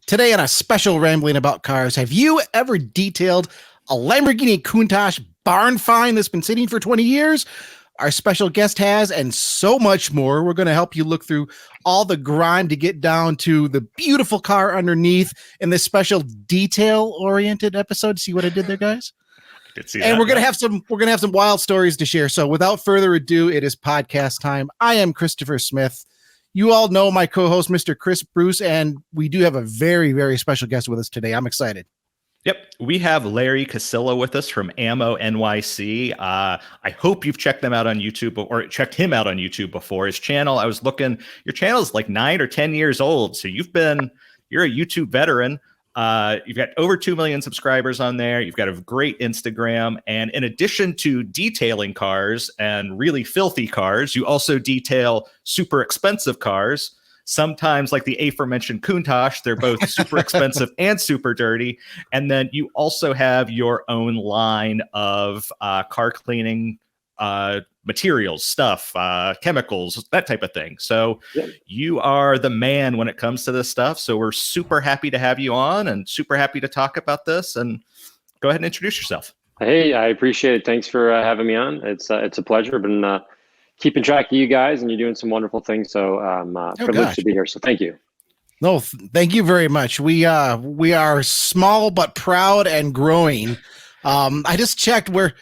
Today on a special Rambling About Cars, have you ever detailed a Lamborghini Countach barn find that's been sitting for 20 years? Our special guest has, and so much more. We're going to help you look through all the grime to get down to the beautiful car underneath in this special detail-oriented episode. See what I did there, guys? And we're going to have some wild stories to share. So without further ado, it is podcast time. I am Christopher Smith. You all know my co-host, Mr. Chris Bruce, and we do have a very, very special guest with us today. I'm excited. Yep. We have Larry Kosilla with us from Ammo NYC. I hope you've checked them out on YouTube or checked him out on YouTube before. His channel, I was looking, your channel is like 9 or 10 years old. So you're a YouTube veteran. You've got over 2 million subscribers on there. You've got a great Instagram. And in addition to detailing cars and really filthy cars, you also detail super expensive cars. Sometimes, like the aforementioned Countach, they're both super expensive and super dirty. And then you also have your own line of car cleaning materials, stuff, chemicals, that type of thing. So You are the man when it comes to this stuff. So we're super happy to have you on and super happy to talk about this. And go ahead and introduce yourself. Hey, I appreciate it. Thanks for having me on. It's a pleasure. I've been keeping track of you guys, and you're doing some wonderful things. So I'm privileged to be here. So thank you. No, thank you very much. We are small but proud and growing. I just checked. We're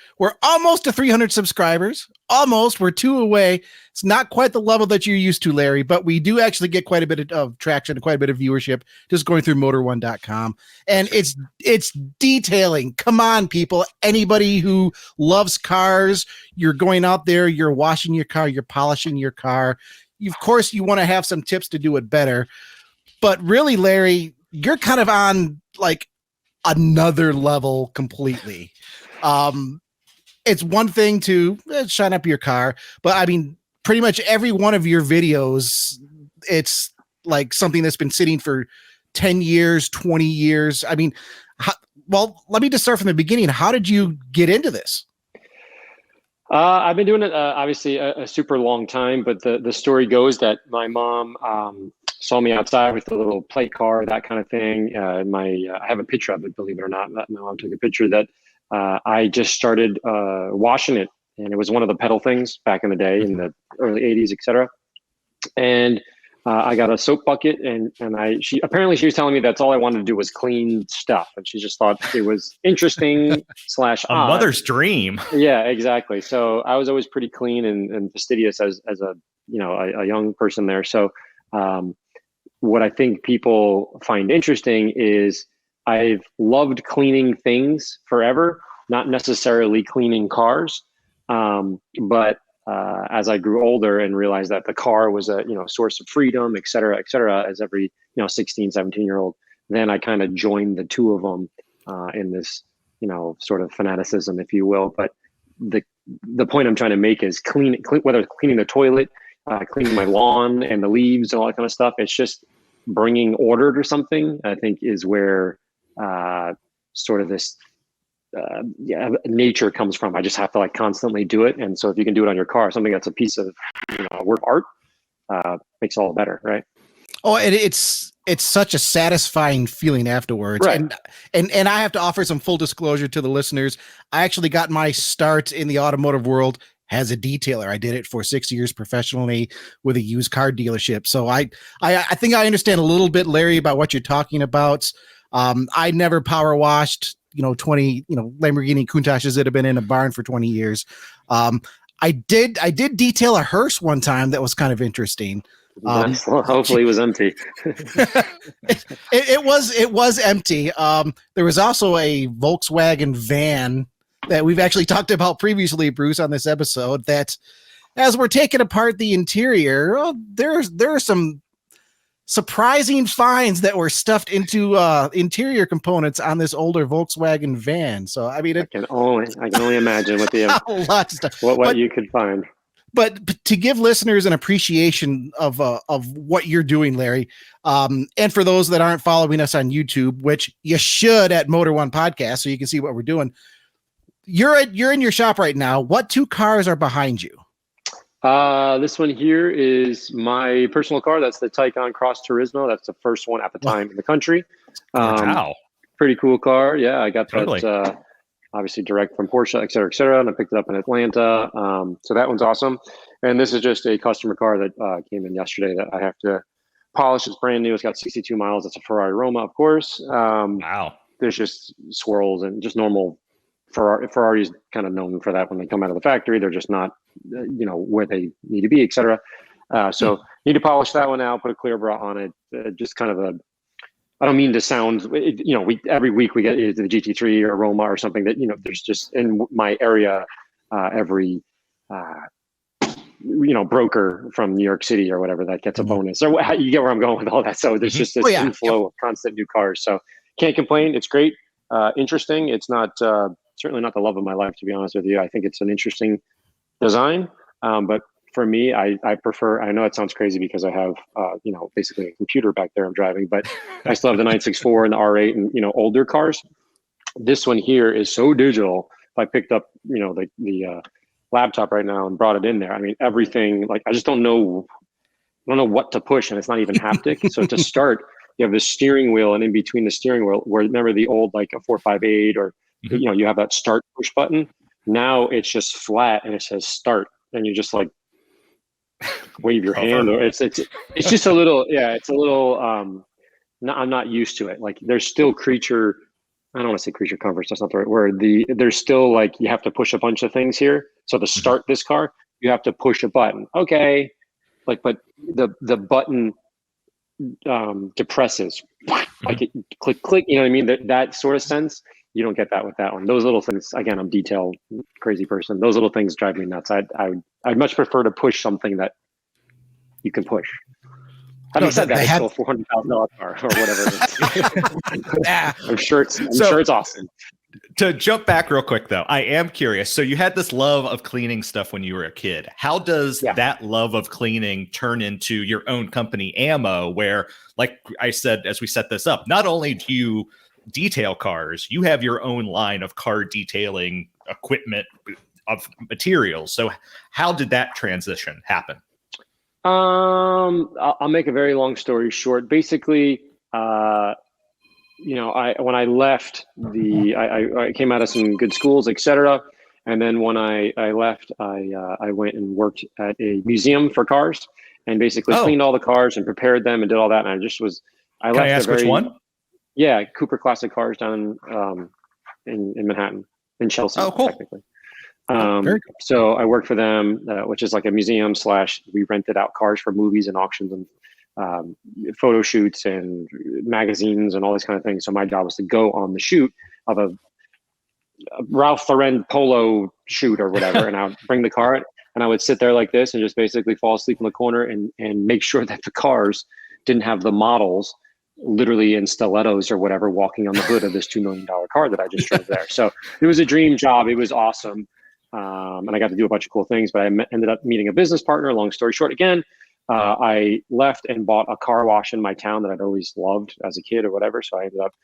almost to 300 subscribers. Almost. We're 2 away. It's not quite the level that you're used to, Larry, but we do actually get quite a bit of traction and quite a bit of viewership just going through motor1.com. And it's detailing. Come on, people. Anybody who loves cars, you're going out there, you're washing your car, you're polishing your car. Of course, you want to have some tips to do it better. But really, Larry, you're kind of on like another level completely. It's one thing to shine up your car, but I mean, pretty much every one of your videos, it's like something that's been sitting for 10 years, 20 years. I mean, let me just start from the beginning. How did you get into this? I've been doing it obviously a super long time, but the story goes that my mom saw me outside with a little plate car, that kind of thing. I have a picture of it, believe it or not. My mom took a picture that I just started washing it, and it was one of the pedal things back in the day in the early 80s, etc. And I got a soap bucket, and she was telling me that's all I wanted to do was clean stuff, and she just thought it was interesting / odd. A mother's dream. Yeah, exactly. So I was always pretty clean and fastidious as a young person there. So what I think people find interesting is I've loved cleaning things forever, not necessarily cleaning cars. But as I grew older and realized that the car was a source of freedom, et cetera, as every 16, 17-year-old, then I kind of joined the two of them in this sort of fanaticism, if you will. But the point I'm trying to make is whether cleaning the toilet, cleaning my lawn and the leaves and all that kind of stuff, it's just bringing order to something, I think, is where sort of this nature comes from. I just have to constantly do it. And so if you can do it on your car, something that's a piece of work art, makes all better, right? Oh, and it's such a satisfying feeling afterwards. Right. And I have to offer some full disclosure to the listeners. I actually got my start in the automotive world as a detailer. I did it for 6 years professionally with a used car dealership. So I think I understand a little bit, Larry, about what you're talking about. I never power washed 20 Lamborghini Countaches that have been in a barn for 20 years. I did detail a hearse one time that was kind of interesting. Hopefully it was empty. it was empty. There was also a Volkswagen van that we've actually talked about previously, Bruce, on this episode, that as we're taking apart the interior, there are some surprising finds that were stuffed into interior components on this older Volkswagen van. So I mean, I can only imagine what lots of stuff. What you could find. But to give listeners an appreciation of what you're doing, Larry, and for those that aren't following us on YouTube, which you should at Motor One Podcast, so you can see what we're doing. You're in your shop right now. What 2 cars are behind you? This one here is my personal car. That's the Taycan Cross Turismo. That's the first one at the time in the country. Wow. Pretty cool car. Yeah, I got Totally. that obviously direct from Porsche, et cetera, and I picked it up in Atlanta. So that one's awesome. And this is just a customer car that came in yesterday that I have to polish. It's brand new. It's got 62 miles. It's a Ferrari Roma, of course. Wow. There's just swirls and just normal. Ferrari's kind of known for that when they come out of the factory. They're just not, where they need to be, et cetera. So need to polish that one out, put a clear bra on it. Just kind of I don't mean to sound, every week we get the GT3 or Roma or something that, there's just in my area, every, broker from New York City or whatever that gets a bonus, or you get where I'm going with all that. So there's just this inflow of constant new cars. So can't complain. It's great. Interesting. It's not, certainly not the love of my life, to be honest with you. I think it's an interesting design. But for me, I prefer, I know it sounds crazy because I have, basically a computer back there I'm driving, but I still have the 964 and the R8 and, older cars. This one here is so digital. If I picked up, the laptop right now and brought it in there, I mean, everything, like, I just don't know what to push, and it's not even haptic. So to start, you have the steering wheel, and in between the steering wheel, where remember the old, like a 458 or, you have that start push button. Now it's just flat and it says start, and you just like wave your hand, or it's just a little, it's a little, I'm not used to it. Like there's still creature, I don't want to say creature comforts, that's not the right word. There's still like, you have to push a bunch of things here. So to start this car, you have to push a button. Okay. Like, but the button depresses, like it, click, you know what I mean? That sort of sense, you don't get that with that one. Those little things, again, I'm detail crazy person. Those little things drive me nuts. I'd much prefer to push something that you can push. Having said that, it's still a $400,000 car or whatever it is. Yeah. I'm sure it's awesome. To jump back real quick, though, I am curious. So you had this love of cleaning stuff when you were a kid. How does that love of cleaning turn into your own company, Ammo, where, like I said, as we set this up, not only do you detail cars, you have your own line of car detailing equipment of materials. So how did that transition happen? I'll make a very long story short. Basically, when I left I came out of some good schools, etc. And then when I left, I went and worked at a museum for cars and basically cleaned all the cars and prepared them and did all that. And I just was, Can I ask which one? Yeah, Cooper Classic Cars down in Manhattan, in Chelsea. Oh, cool. Technically. So I worked for them, which is like a museum / we rented out cars for movies and auctions and photo shoots and magazines and all this kind of thing. So my job was to go on the shoot of a Ralph Lauren polo shoot or whatever, and I would bring the car and I would sit there like this and just basically fall asleep in the corner and make sure that the cars didn't have the models literally in stilettos or whatever walking on the hood of this $2 million car that I just drove there. So it was a dream job. It was awesome. And I got to do a bunch of cool things, but I ended up meeting a business partner. Long story short, again, I left and bought a car wash in my town that I'd always loved as a kid or whatever. So I ended up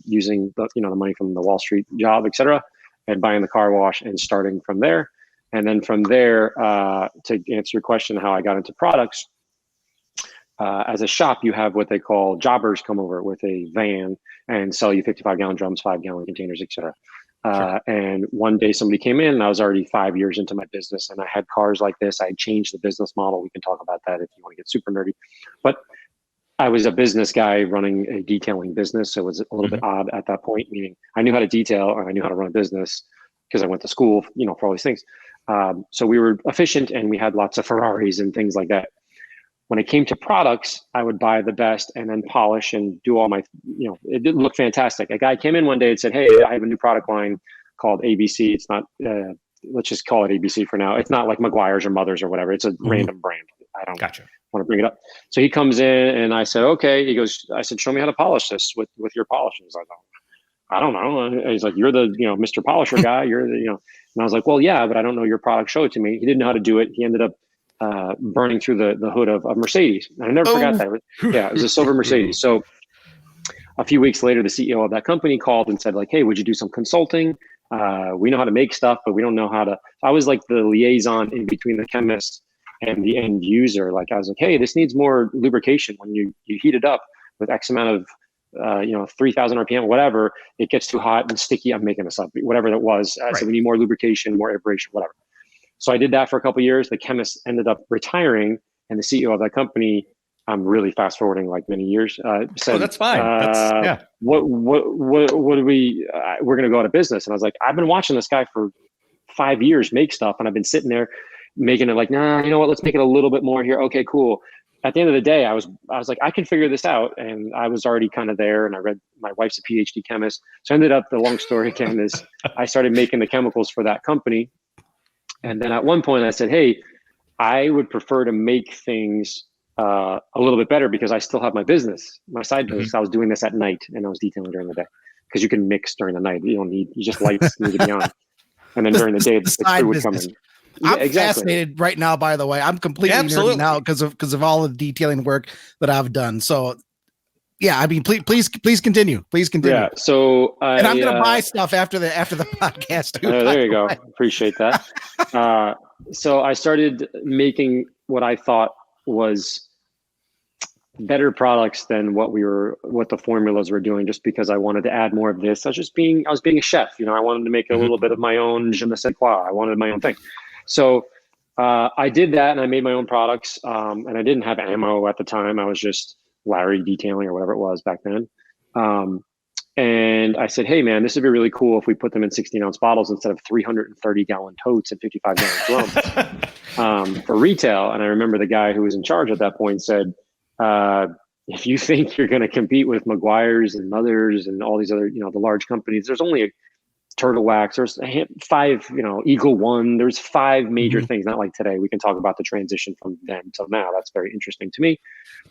using the money from the Wall Street job, et cetera, and buying the car wash and starting from there. And then from there, to answer your question, how I got into products, as a shop, you have what they call jobbers come over with a van and sell you 55-gallon drums, 5-gallon containers, et cetera. And one day somebody came in and I was already 5 years into my business and I had cars like this. I had changed the business model. We can talk about that if you want to get super nerdy, but I was a business guy running a detailing business. So it was a little bit odd at that point, meaning I knew how to detail and I knew how to run a business because I went to school, for all these things. So we were efficient and we had lots of Ferraris and things like that. When it came to products, I would buy the best and then polish and do all my, it didn't look fantastic. A guy came in one day and said, "Hey, I have a new product line called ABC. It's not, let's just call it ABC for now. It's not like McGuire's or Mother's or whatever. It's a random brand. I don't want to bring it up." So he comes in and I said, "Okay." He goes, I said, "Show me how to polish this with your polishes." I don't know. And he's like, "You're the, Mr. Polisher guy. You're the, And I was like, "Well, yeah, but I don't know your product. Show it to me." He didn't know how to do it. He ended up burning through the hood of Mercedes. And I never forgot that. It was a silver Mercedes. So a few weeks later, the CEO of that company called and said like, "Hey, would you do some consulting?" We know how to make stuff, but we don't know how to. I was like the liaison in between the chemist and the end user. Like I was like, hey, this needs more lubrication. When you heat it up with X amount of 3,000 RPM, whatever, it gets too hot and sticky. I'm making this up, whatever that was. So we need more lubrication, more aeration, whatever. So I did that for a couple of years. The chemist ended up retiring, and the CEO of that company, I'm really fast forwarding like many years, said, that's fine. What do we're going to go out of business. And I was like, I've been watching this guy for 5 years make stuff, and I've been sitting there making it like, nah, you know what, let's make it a little bit more here. Okay, cool. At the end of the day, I was like, I can figure this out. And I was already kind of there, and I read, my wife's a PhD chemist. So I ended up, the long story again is I started making the chemicals for that company. And then at one point I said, hey, I would prefer to make things a little bit better because I still have my business, my side business. I was doing this at night and I was detailing during the day because you can mix during the night. You just lights need to be on. And then during the day, the crew would come in. I'm fascinated right now, by the way. I'm completely nerding out because of all the detailing work that I've done. So yeah, I mean, please continue. Please continue. Yeah. So and I'm gonna buy stuff after the podcast too. There you go. Appreciate that. So I started making what I thought was better products than what the formulas were doing, just because I wanted to add more of this. I was being a chef. I wanted to make a little bit of my own je ne sais quoi. I wanted my own thing. So I did that, and I made my own products. And I didn't have ammo at the time. I was just Larry Detailing or whatever it was back then. And I said, hey man, this would be really cool if we put them in 16-ounce bottles instead of 330-gallon totes and 55-gallon drums for retail. And I remember the guy who was in charge at that point said, if you think you're going to compete with Meguiar's and Mothers and all these other, the large companies, there's only a Turtle Wax, there's 5, Eagle One, there's 5 major things. Not like today. We can talk about the transition from then till now. That's very interesting to me.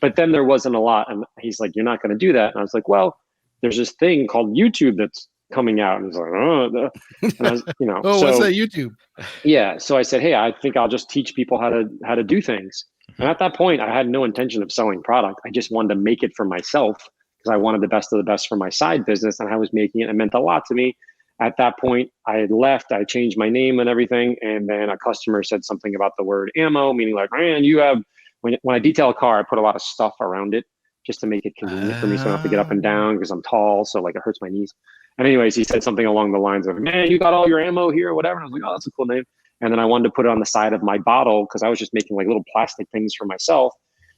But then there wasn't a lot. And he's like, you're not going to do that. And I was like, well, there's this thing called YouTube that's coming out. And he's like, and I was, so, what's that YouTube? Yeah. So I said, hey, I think I'll just teach people how to do things. And at that point, I had no intention of selling product. I just wanted to make it for myself because I wanted the best of the best for my side business. And I was making it. It meant a lot to me. At that point, I had left. I changed my name and everything. And then a customer said something about the word ammo, meaning like, man, you have, when I detail a car, I put a lot of stuff around it just to make it convenient for me. So I don't have to get up and down because I'm tall. So like it hurts my knees. And anyways, he said something along the lines of, man, you got all your ammo here or whatever. And I was like, oh, that's a cool name. And then I wanted to put it on the side of my bottle because I was just making like little plastic things for myself,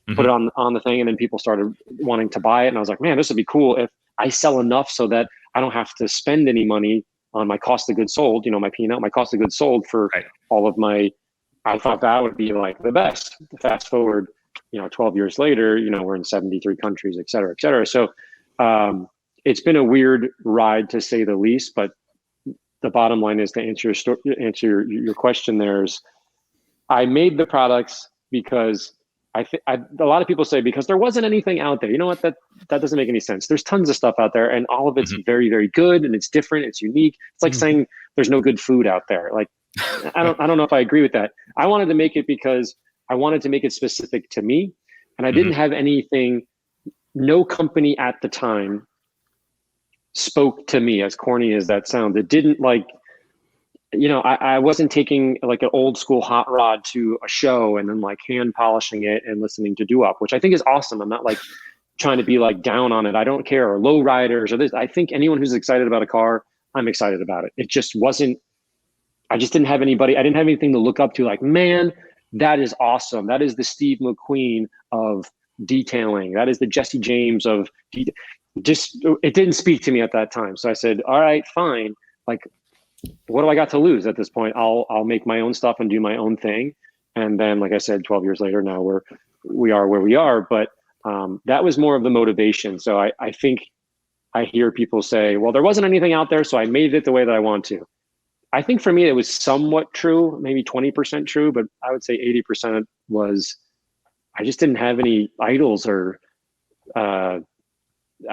put it on the thing. And then people started wanting to buy it. And I was like, man, this would be cool if I sell enough so that I don't have to spend any money on my cost of goods sold, my P&L, my cost of goods sold for all of my, I thought that would be like the best. Fast forward, 12 years later, we're in 73 countries, et cetera, et cetera. So it's been a weird ride to say the least, but the bottom line is, to answer your question, I made the products because a lot of people say because there wasn't anything out there. You know what? That doesn't make any sense. There's tons of stuff out there, and all of it's very, very good, and it's different, it's unique. It's like saying there's no good food out there. Like I don't know if I agree with that. I wanted to make it because I wanted to make it specific to me, and I didn't have anything. No company at the time spoke to me, as corny as that sounds. It didn't I wasn't taking like an old school hot rod to a show and then like hand polishing it and listening to doo-wop, which I think is awesome. I'm not like trying to be like down on it. I don't care, or low riders or this. I think anyone who's excited about a car, I'm excited about it. It just wasn't, I just didn't have anybody. I didn't have anything to look up to like, man, that is awesome. That is the Steve McQueen of detailing. That is the Jesse James of it didn't speak to me at that time. So I said, all right, fine. Like, what do I got to lose at this point? I'll make my own stuff and do my own thing. And then, like I said, 12 years later, now we are where we are. But that was more of the motivation. So I think I hear people say, well, there wasn't anything out there, so I made it the way that I want to. I think for me, it was somewhat true, maybe 20% true, but I would say 80% was I just didn't have any idols, or I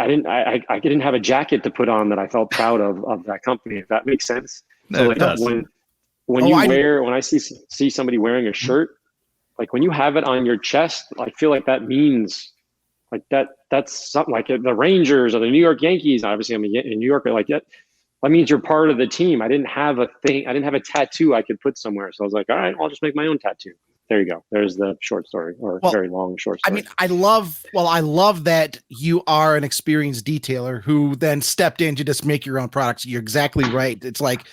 didn't have a jacket to put on that I felt proud of that company, if that makes sense. So like when I see somebody wearing a shirt, like when you have it on your chest, I feel like that means like that's something like the Rangers or the New York Yankees. Obviously I'm in New York, like that. that means you're part of the team. I didn't have a thing. I didn't have a tattoo I could put somewhere. So I was like, all right, I'll just make my own tattoo. There you go. There's the short story, or Well, very long short I story. mean, I love that you are an experienced detailer who then stepped in to just make your own products. You're exactly right. It's like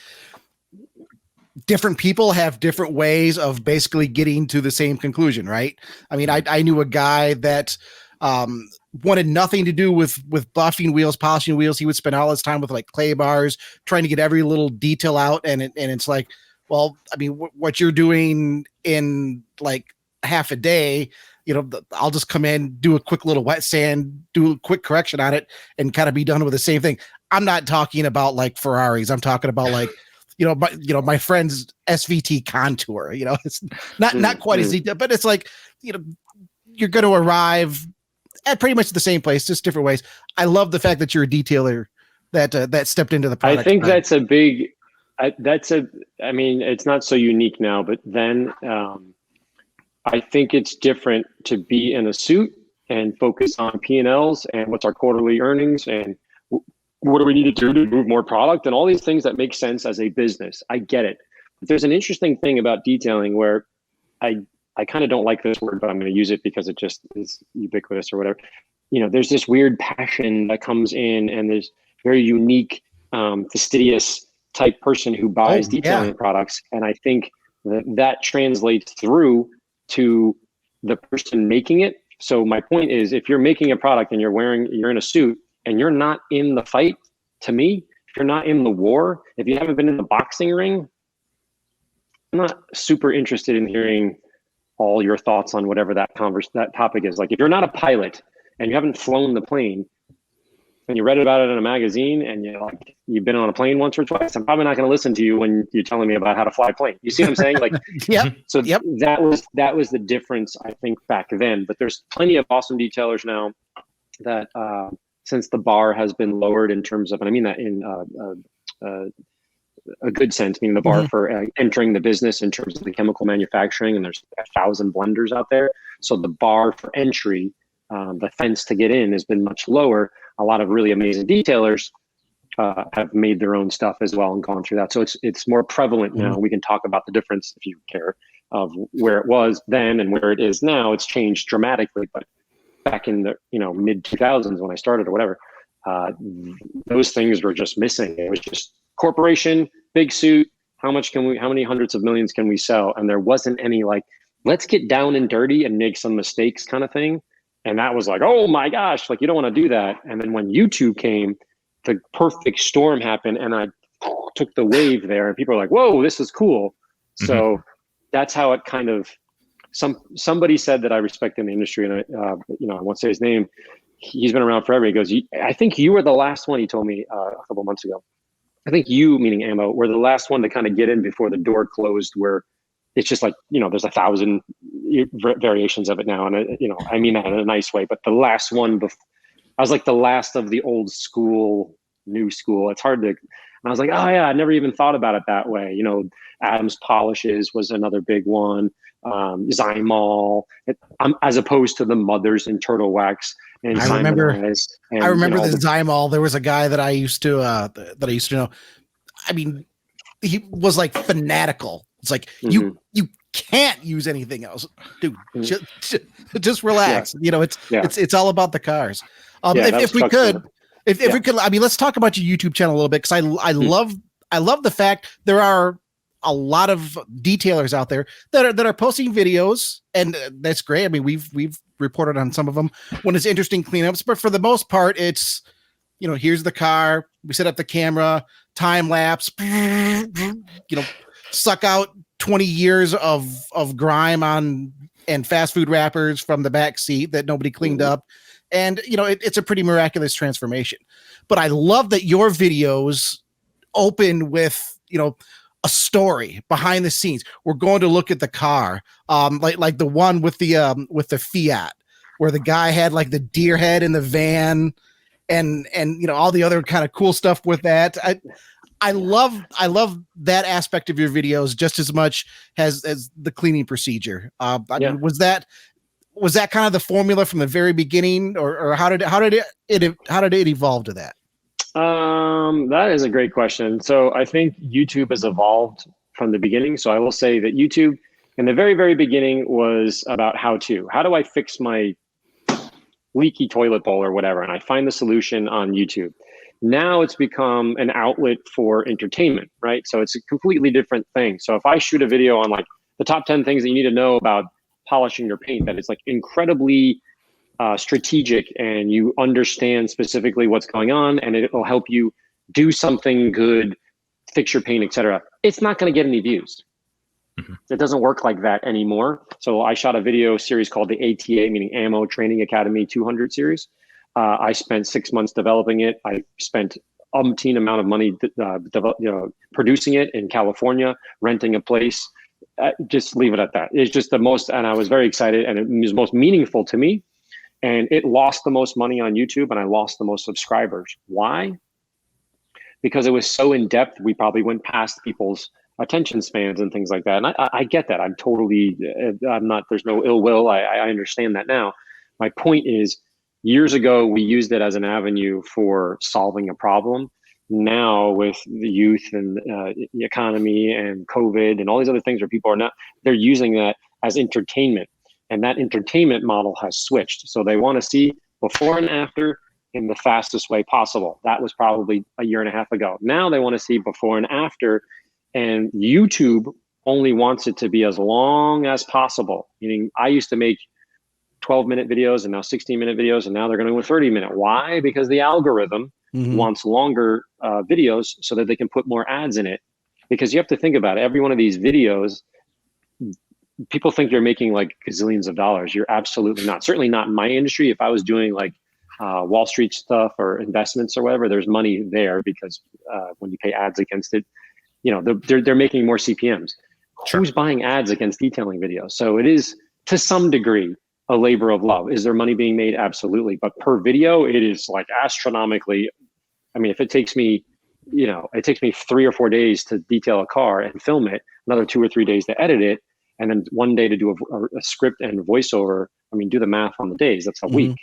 different people have different ways of basically getting to the same conclusion, right? I mean, I knew a guy that wanted nothing to do with buffing wheels, polishing wheels. He would spend all his time with like clay bars, trying to get every little detail out. And it's like, well, I mean, what you're doing in like half a day, you know, I'll just come in, do a quick little wet sand, do a quick correction on it, and kind of be done with the same thing. I'm not talking about like Ferraris. I'm talking about like, my friend's SVT Contour, it's not quite as detailed, but it's like, you're going to arrive at pretty much the same place, just different ways. I love the fact that you're a detailer that stepped into the product. I think that's a big, I mean, it's not so unique now, but then I think it's different to be in a suit and focus on P&Ls and what's our quarterly earnings and what do we need to do to move more product and all these things that make sense as a business. I get it. But there's an interesting thing about detailing where I kind of don't like this word, but I'm going to use it because it just is ubiquitous or whatever. There's this weird passion that comes in, and there's very unique, fastidious type person who buys detailing products. And I think that translates through to the person making it. So my point is, if you're making a product and you're in a suit and you're not in the fight, to me, if you're not in the war, if you haven't been in the boxing ring, I'm not super interested in hearing all your thoughts on whatever that topic is. Like, if you're not a pilot and you haven't flown the plane and you read about it in a magazine and you've been on a plane once or twice, I'm probably not going to listen to you when you're telling me about how to fly a plane. You see what I'm saying? Like, So that was the difference, I think, back then. But there's plenty of awesome detailers now that, since the bar has been lowered in terms of, and I mean that in a good sense, meaning the bar for entering the business in terms of the chemical manufacturing, and there's 1,000 blenders out there. So the bar for entry, the fence to get in, has been much lower. A lot of really amazing detailers have made their own stuff as well and gone through that. So it's more prevalent now. We can talk about the difference, if you care, of where it was then and where it is now. It's changed dramatically, but back in the mid 2000s when I started or whatever, those things were just missing. It was just corporation, big suit. How many hundreds of millions can we sell? And there wasn't any like, let's get down and dirty and make some mistakes kind of thing. And that was like, oh my gosh, like, you don't want to do that. And then when YouTube came, the perfect storm happened, and I took the wave there, and people are like, whoa, this is cool. So that's how it kind of, somebody said that I respect in the industry, and I won't say his name. He's been around forever. He goes, I think you were the last one, he told me a couple months ago. I think you, meaning Ammo, were the last one to kind of get in before the door closed, where it's just like, there's 1,000 variations of it now. And, I mean that in a nice way, but the last one, I was like the last of the old school, new school. It's hard to, and I was like, oh yeah, I never even thought about it that way. Adams Polishes was another big one. Zymol, as opposed to the Mothers and Turtle Wax. And I remember the Zymol. There was a guy that I used to know. I mean, he was like fanatical. It's like, you can't use anything else, dude. Just relax. It's all about the cars. If we could, I mean, let's talk about your YouTube channel a little bit, because I love the fact there are a lot of detailers out there that are posting videos, and that's great. I mean, we've reported on some of them when it's interesting cleanups, but for the most part, it's, here's the car, we set up the camera, time lapse, suck out 20 years of grime and fast food wrappers from the back seat that nobody cleaned up. And, it's a pretty miraculous transformation. But I love that your videos open with, a story behind the scenes. We're going to look at the car, like the one with the Fiat, where the guy had like the deer head in the van, and all the other kind of cool stuff with that. I love that aspect of your videos just as much as the cleaning procedure. I mean, was that kind of the formula from the very beginning, or how did it evolve to that? That is a great question. So I think YouTube has evolved from the beginning. So I will say that YouTube in the very, very beginning was about how to. How do I fix my leaky toilet bowl or whatever? And I find the solution on YouTube. Now it's become an outlet for entertainment, right? So it's a completely different thing. So if I shoot a video on like the top 10 things that you need to know about polishing your paint, that it's like incredibly strategic and you understand specifically what's going on and it will help you do something good, fix your paint, etc. It's not going to get any views. It doesn't work like that anymore. So I shot a video series called the ATA, meaning Ammo Training Academy 200 series. I spent 6 months developing it. I spent umpteen amount of money producing it in California, renting a place. Just leave it at that. It's just the most, and I was very excited, and it was most meaningful to me. And it lost the most money on YouTube, and I lost the most subscribers. Why? Because it was so in depth. We probably went past people's attention spans and things like that. And I get that. I'm not, there's no ill will. I understand that now. My point is, years ago, we used it as an avenue for solving a problem. Now with the youth and the economy and COVID and all these other things where people are not, they're using that as entertainment. And that entertainment model has switched. So they want to see before and after in the fastest way possible. That was probably a year and a half ago. Now they want to see before and after. And YouTube only wants it to be as long as possible. Meaning I used to make 12-minute videos and now 16-minute videos, and now they're going to go 30-minute. Why? Because the algorithm wants longer videos so that they can put more ads in it. Because you have to think about it. Every one of these videos, people think you're making like gazillions of dollars. You're absolutely not. Certainly not in my industry. If I was doing like Wall Street stuff or investments or whatever, there's money there because when you pay ads against it, you know, they're making more CPMs. Sure. Who's buying ads against detailing videos? So it is to some degree a labor of love. Is there money being made? Absolutely. But per video, it is like astronomically. I mean, if it takes me, you know, it takes me 3 or 4 days to detail a car and film it, another 2 or 3 days to edit it, and then 1 day to do a script and voiceover. I mean, do the math on the days. That's a week.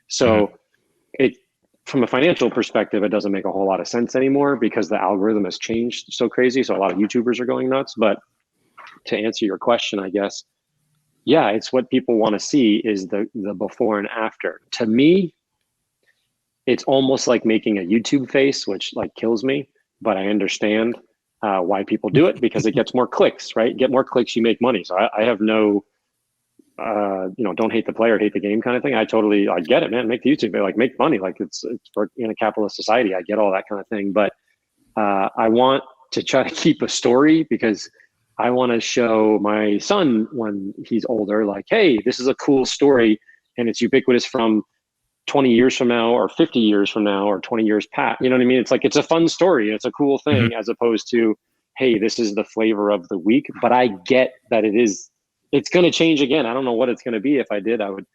So it, from a financial perspective, it doesn't make a whole lot of sense anymore because the algorithm has changed so crazy. So a lot of YouTubers are going nuts. But to answer your question, I guess, yeah, it's what people want to see is the before and after. To me, it's almost like making a YouTube face, which like kills me, but I understand why people do it because it gets more clicks, right? Get more clicks, you make money. So I have no, don't hate the player, hate the game kind of thing. I get it, man. Make the YouTube, like make money. Like it's for, in a capitalist society. I get all that kind of thing, but I want to try to keep a story because I want to show my son when he's older, like, hey, this is a cool story and it's ubiquitous from 20 years from now or 50 years from now or 20 years past. You know what I mean? It's like, it's a fun story. It's a cool thing as opposed to, hey, this is the flavor of the week. But I get that it's going to change again. I don't know what it's going to be. If I did, I would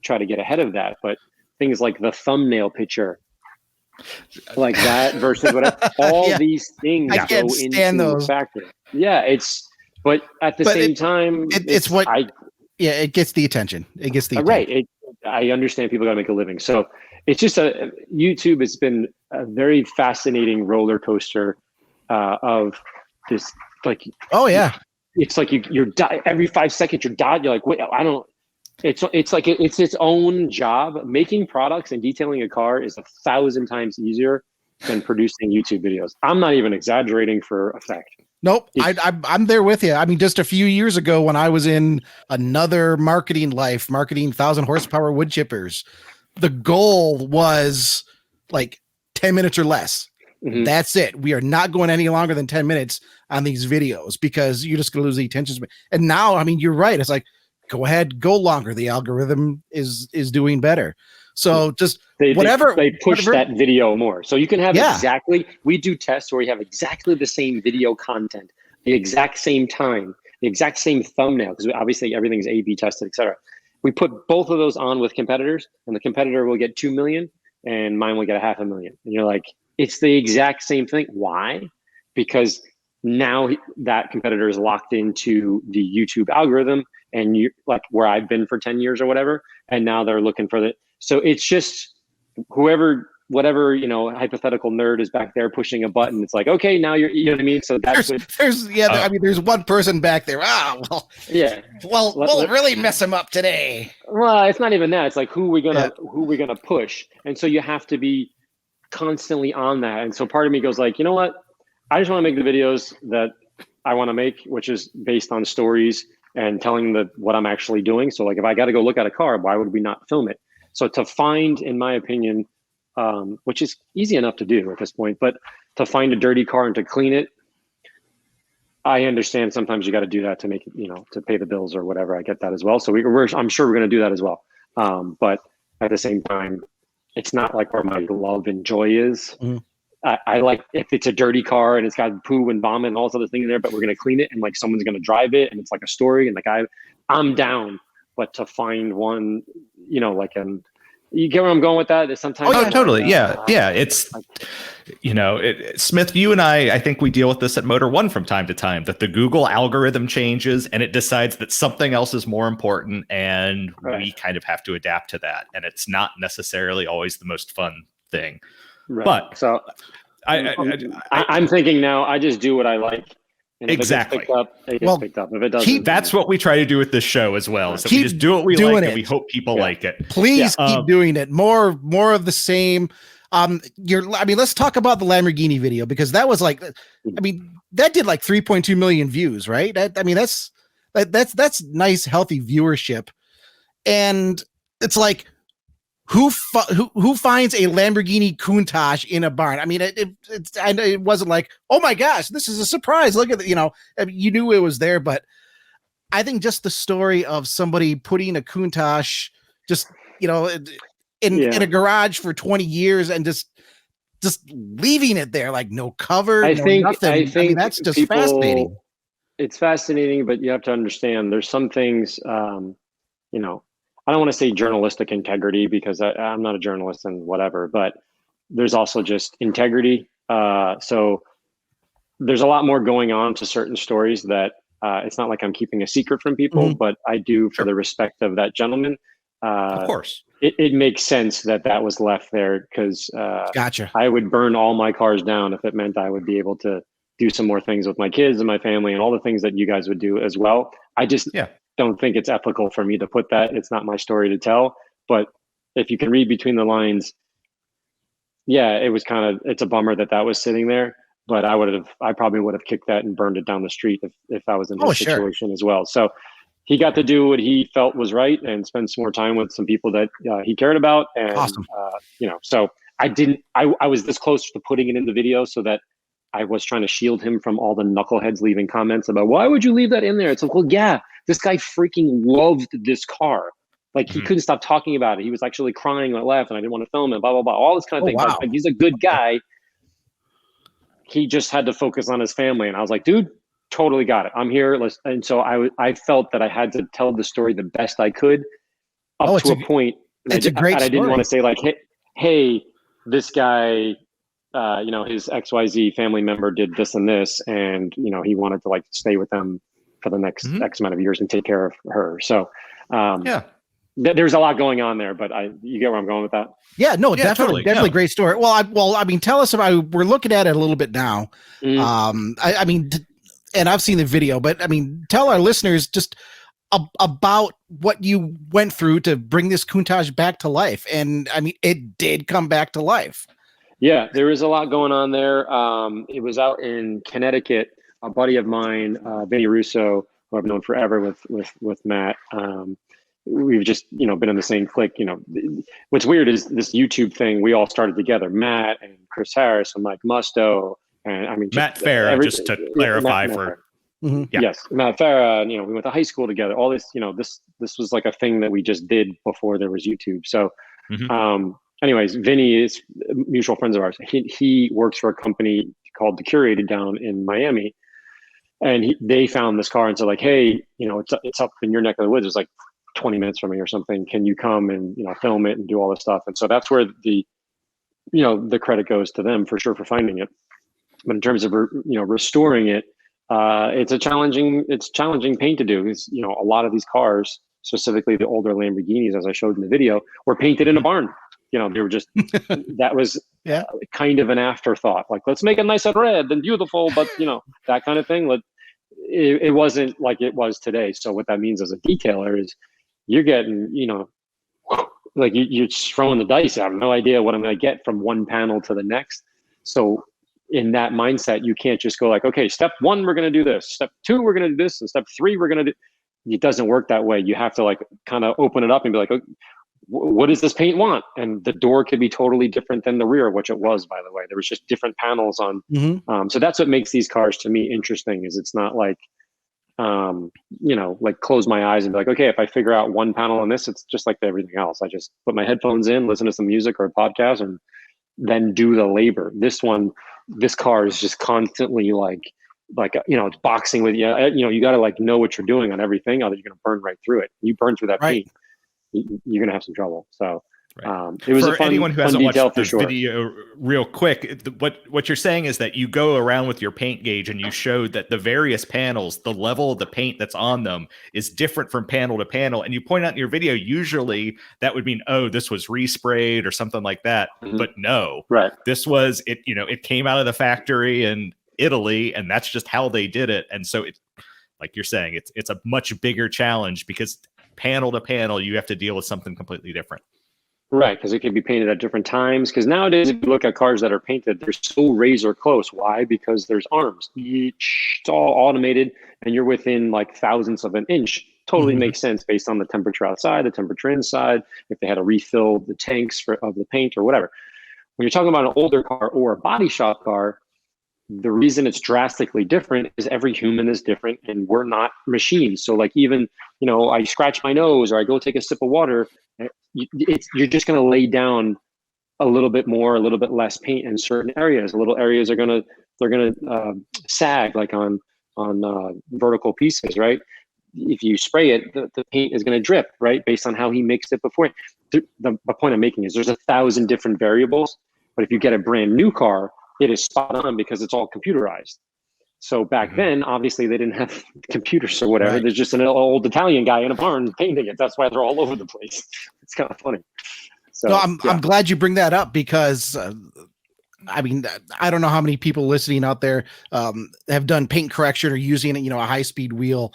try to get ahead of that. But things like the thumbnail picture, like that versus whatever, all these things go into those factor. Yeah, but at the same time, it gets the attention. It gets the attention. Right. I understand people got to make a living. So it's just YouTube has been a very fascinating roller coaster of this, like, oh yeah. It's like you're every 5 seconds you're like, wait, I don't, it's like it's its own job. Making products and detailing a car is 1,000 times easier than producing YouTube videos. I'm not even exaggerating for effect. Nope. I'm there with you. I mean, just a few years ago when I was in another marketing 1,000 horsepower wood chippers, the goal was like 10 minutes or less. That's it. We are not going any longer than 10 minutes on these videos because you're just going to lose the attention span. And now, I mean, you're right. It's like, go ahead, go longer. The algorithm is doing better. So just they push that video more. So you can have we do tests where we have exactly the same video content, the exact same time, the exact same thumbnail, because obviously everything's A/B tested, etc. We put both of those on with competitors, and the competitor will get 2 million, and mine will get 500,000. And you're like, it's the exact same thing. Why? Because now that competitor is locked into the YouTube algorithm, and you like where I've been for 10 years or whatever, and now they're looking for the. So it's just whoever whatever, hypothetical nerd is back there pushing a button. It's like, okay, now you know what I mean? So that's there's one person back there. yeah. We'll really mess him up today. Well, it's not even that. It's like, who we gonna push? And so you have to be constantly on that. And so part of me goes like, you know what? I just want to make the videos that I want to make, which is based on stories and telling what I'm actually doing. So like, if I got to go look at a car, why would we not film it? So to find, in my opinion, which is easy enough to do at this point, but to find a dirty car and to clean it, I understand sometimes you got to do that to make it, to pay the bills or whatever. I get that as well. So I'm sure we're going to do that as well. But at the same time, it's not like where my love and joy is. Mm-hmm. I like if it's a dirty car and it's got poo and vomit and all this other thing in there, but we're going to clean it and like someone's going to drive it and it's like a story and like I'm down. But to find one, you get where I'm going with that? Sometimes. Oh, totally. Yeah. It's, Smith, you and I think we deal with this at Motor One from time to time, that the Google algorithm changes and it decides that something else is more important. And we kind of have to adapt to that. And it's not necessarily always the most fun thing. Right. But so I'm thinking now, I just do what I like. And exactly. If it gets picked up. If it doesn't, that's what we try to do with this show as well. So we just do what we like and we hope people like it. Please keep doing it. More of the same. Let's talk about the Lamborghini video, because that was like, that did like 3.2 million views, right? That's nice, healthy viewership. And it's like, who finds a Lamborghini Countach in a barn? It wasn't like, oh my gosh, this is a surprise. Look at it. You knew it was there, but I think just the story of somebody putting a Countach just, in a garage for 20 years and just leaving it there, like no cover, nothing. I think that's just fascinating. It's fascinating, but you have to understand there's some things, I don't want to say journalistic integrity, because I'm not a journalist and whatever, but there's also just integrity. So there's a lot more going on to certain stories that it's not like I'm keeping a secret from people, but I do for the respect of that gentleman. Of course. It makes sense that was left there, because gotcha. I would burn all my cars down if it meant I would be able to do some more things with my kids and my family and all the things that you guys would do as well. I just don't think it's ethical for me to put that. It's not my story to tell. But if you can read between the lines, it was it's a bummer that was sitting there. But I probably would have kicked that and burned it down the street if I was in his situation as well. So he got to do what he felt was right and spend some more time with some people that he cared about. And, awesome. So I was this close to putting it in the video so that I was trying to shield him from all the knuckleheads leaving comments about, why would you leave that in there? It's like, well, yeah, this guy freaking loved this car. Like he couldn't stop talking about it. He was actually crying when I left and I didn't want to film it, blah, blah, blah, all this kind of thing. Wow. Like, he's a good guy. He just had to focus on his family. And I was like, dude, totally got it. I'm here. And so I felt that I had to tell the story the best I could up to a point. It's a great story. I didn't want to say like, hey, this guy, his XYZ family member did this and this, and, he wanted to like stay with them for the next X amount of years and take care of her. So, there's a lot going on there, but you get where I'm going with that? Yeah, no, definitely great story. Tell us about, we're looking at it a little bit now. And I've seen the video, but tell our listeners just about what you went through to bring this Countach back to life. And it did come back to life. Yeah, there is a lot going on there. It was out in Connecticut. A buddy of mine, Vinny Russo, who I've known forever with Matt. We've just, been in the same clique. What's weird is this YouTube thing, we all started together, Matt and Chris Harris and Mike Musto. And Matt Farah, just to clarify Yes, Matt Farah, we went to high school together. All this, this was like a thing that we just did before there was YouTube. So, anyways, Vinny is mutual friends of ours. He works for a company called The Curated down in Miami. And they found this car and said like, hey, it's up in your neck of the woods. It was like 20 minutes from me or something. Can you come and, film it and do all this stuff? And so that's where the credit goes to them for sure for finding it. But in terms of, restoring it, it's challenging paint to do. Because, a lot of these cars, specifically the older Lamborghinis, as I showed in the video, were painted in a barn. they were just, that was Yeah. kind of an afterthought. Like, let's make it nice and red and beautiful, but that kind of thing. It wasn't like it was today. So what that means as a detailer is you're getting, like you're just throwing the dice. I have no idea what I'm going to get from one panel to the next. So in that mindset, you can't just go like, okay, step 1, we're going to do this. Step 2, we're going to do this. And step 3, we're going to do. It doesn't work that way. You have to like kind of open it up and be like, okay, what does this paint want? And the door could be totally different than the rear, which it was, by the way. There was just different panels on. So that's what makes these cars to me interesting. Is it's not like, like close my eyes and be like, okay, if I figure out one panel on this, it's just like everything else. I just put my headphones in, listen to some music or a podcast, and then do the labor. This car is just constantly like it's boxing with you. You got to like know what you're doing on everything, other you're going to burn right through it. You burn through that paint, you're going to have some trouble. So it was for a fun, anyone who hasn't watched the sure. video real quick, what you're saying is that you go around with your paint gauge and you showed that the various panels, the level of the paint that's on them is different from panel to panel. And you point out in your video, usually that would mean, oh, this was resprayed or something like that. But no, this was it. It came out of the factory in Italy, and that's just how they did it. And so it, like you're saying, it's a much bigger challenge because panel to panel, you have to deal with something completely different. Right, because it can be painted at different times. Because nowadays, if you look at cars that are painted, they're so razor close. Why? Because there's arms. It's all automated, and you're within like thousandths of an inch. Totally makes sense based on the temperature outside, the temperature inside, if they had to refill the tanks of the paint or whatever. When you're talking about an older car or a body shop car, the reason it's drastically different is every human is different, and we're not machines. So like even, I scratch my nose or I go take a sip of water, you're just going to lay down a little bit more, a little bit less paint in certain areas. Little areas they're going to sag like on vertical pieces, right? If you spray it, the paint is going to drip, right? Based on how he mixed it before. The point I'm making is there's 1,000 different variables, but if you get a brand new car, it is spot on because it's all computerized. So back then, obviously, they didn't have computers or whatever. There's just an old Italian guy in a barn painting it. That's why they're all over the place. It's kind of funny. So no, I'm glad you bring that up because, I mean, I don't know how many people listening out there have done paint correction or using a high-speed wheel.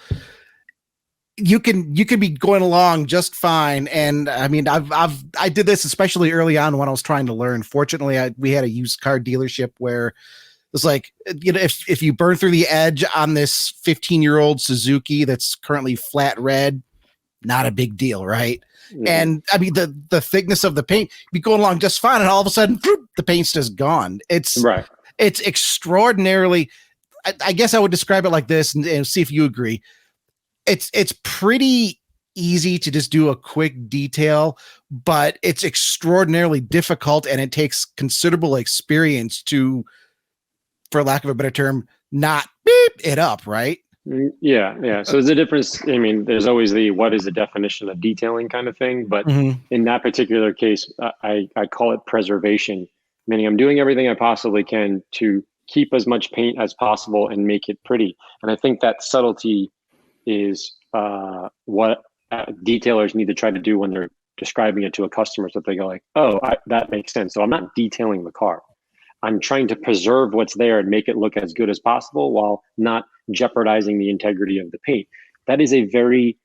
You can be going along just fine. And I mean, I did this especially early on when I was trying to learn. Fortunately, we had a used car dealership where it's like, if you burn through the edge on this 15-year-old Suzuki that's currently flat red, not a big deal, right? And I mean, the thickness of the paint, be going along just fine, and all of a sudden, the paint's just gone. It's extraordinarily. I guess I would describe it like this, and see if you agree. It's pretty easy to just do a quick detail, but it's extraordinarily difficult, and it takes considerable experience to, for lack of a better term, not beep it up, right? Yeah. So there's a difference. I mean, there's always what is the definition of detailing kind of thing, but in that particular case, I call it preservation, meaning I'm doing everything I possibly can to keep as much paint as possible and make it pretty. And I think that subtlety is what detailers need to try to do when they're describing it to a customer, so that they go like, oh, that makes sense. So I'm not detailing the car. I'm trying to preserve what's there and make it look as good as possible while not jeopardizing the integrity of the paint. That is a very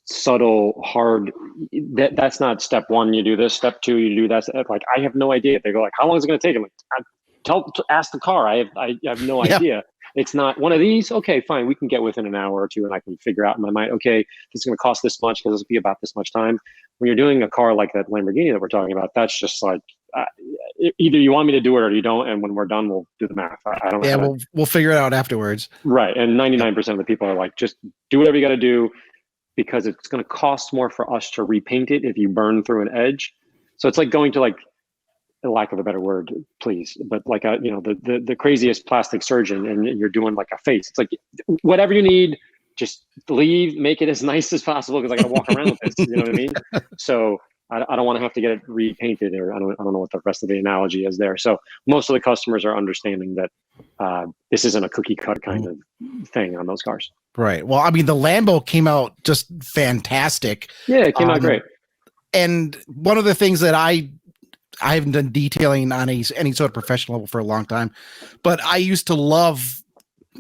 subtle, hard, that's not step 1, you do this, step 2, you do that. Like, I have no idea. They go like, how long is it going to take? I'm like, ask the car. I have no idea. It's not one of these. Okay, fine. We can get within an hour or two, and I can figure out in my mind, okay, this is going to cost this much because this will be about this much time. When you're doing a car like that Lamborghini that we're talking about, that's just like, either you want me to do it or you don't, and when we're done, we'll do the math. I don't know. Yeah, we'll figure it out afterwards. Right, and 99% of the people are like, just do whatever you got to do, because it's going to cost more for us to repaint it if you burn through an edge. So it's like going to, like, lack of a better word, please, but like the craziest plastic surgeon, and you're doing like a face. It's like, whatever you need, just leave, make it as nice as possible, because I got to walk around with this. You know what I mean? So I don't want to have to get it repainted, or I don't know what the rest of the analogy is there. So most of the customers are understanding that this isn't a cookie cut kind of thing on those cars. Right. Well, I mean, the Lambo came out just fantastic. Yeah, it came out great. And one of the things that I I haven't done detailing on any sort of professional level for a long time, but I used to love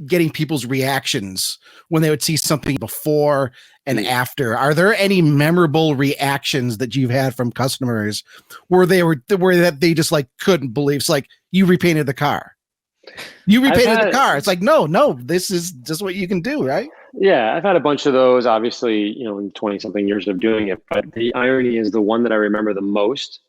getting people's reactions when they would see something before and after. Are there any memorable reactions that you've had from customers where they just like couldn't believe? It's like, you repainted the car. You repainted the car. It's like, no, this is just what you can do, right? Yeah, I've had a bunch of those, obviously, in 20 something years of doing it. But the irony is, the one that I remember the most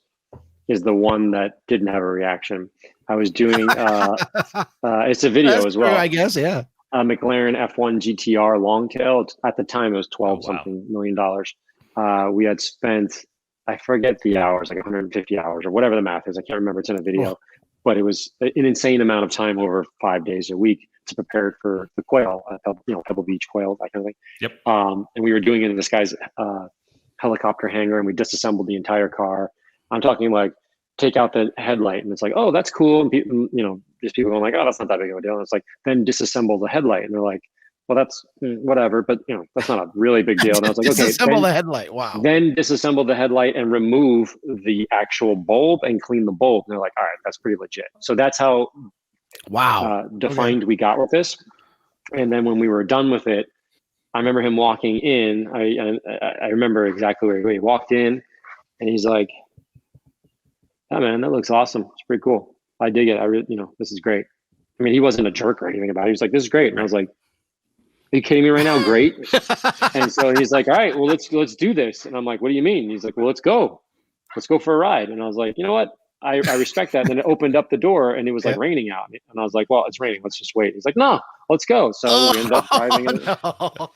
is the one that didn't have a reaction. I was doing, it's a video as well. True, I guess, yeah. McLaren F1 GTR Longtail. At the time, it was $12 million. We had spent, I forget the hours, like 150 hours or whatever the math is. I can't remember. It's in a video, but it was an insane amount of time over 5 days a week to prepare for the quail, Pebble Beach quail, that kind of thing. Yep. And we were doing it in this guy's helicopter hangar, and we disassembled the entire car. I'm talking like, take out the headlight, and it's like, oh, that's cool. And people, there's people going like, oh, that's not that big of a deal. And it's like, then disassemble the headlight, and they're like, well, that's whatever, but that's not a really big deal. And I was like, okay, disassemble the headlight. Wow. Then disassemble the headlight and remove the actual bulb and clean the bulb. And they're like, all right, that's pretty legit. So that's how defined we got with this. And then when we were done with it, I remember him walking in. I remember exactly where he walked in, and he's like, "Oh man, that looks awesome. It's pretty cool. I dig it. This is great." I mean, he wasn't a jerk or anything about it. He was like, "This is great." And I was like, "Are you kidding me right now? Great." And so he's like, "All right, well, let's do this." And I'm like, "What do you mean?" And he's like, "Well, let's go for a ride." And I was like, "You know what? I respect that." And then it opened up the door, and it was like raining out. And I was like, "Well, it's raining. Let's just wait." He's like, "No, let's go." So we ended up driving it. No.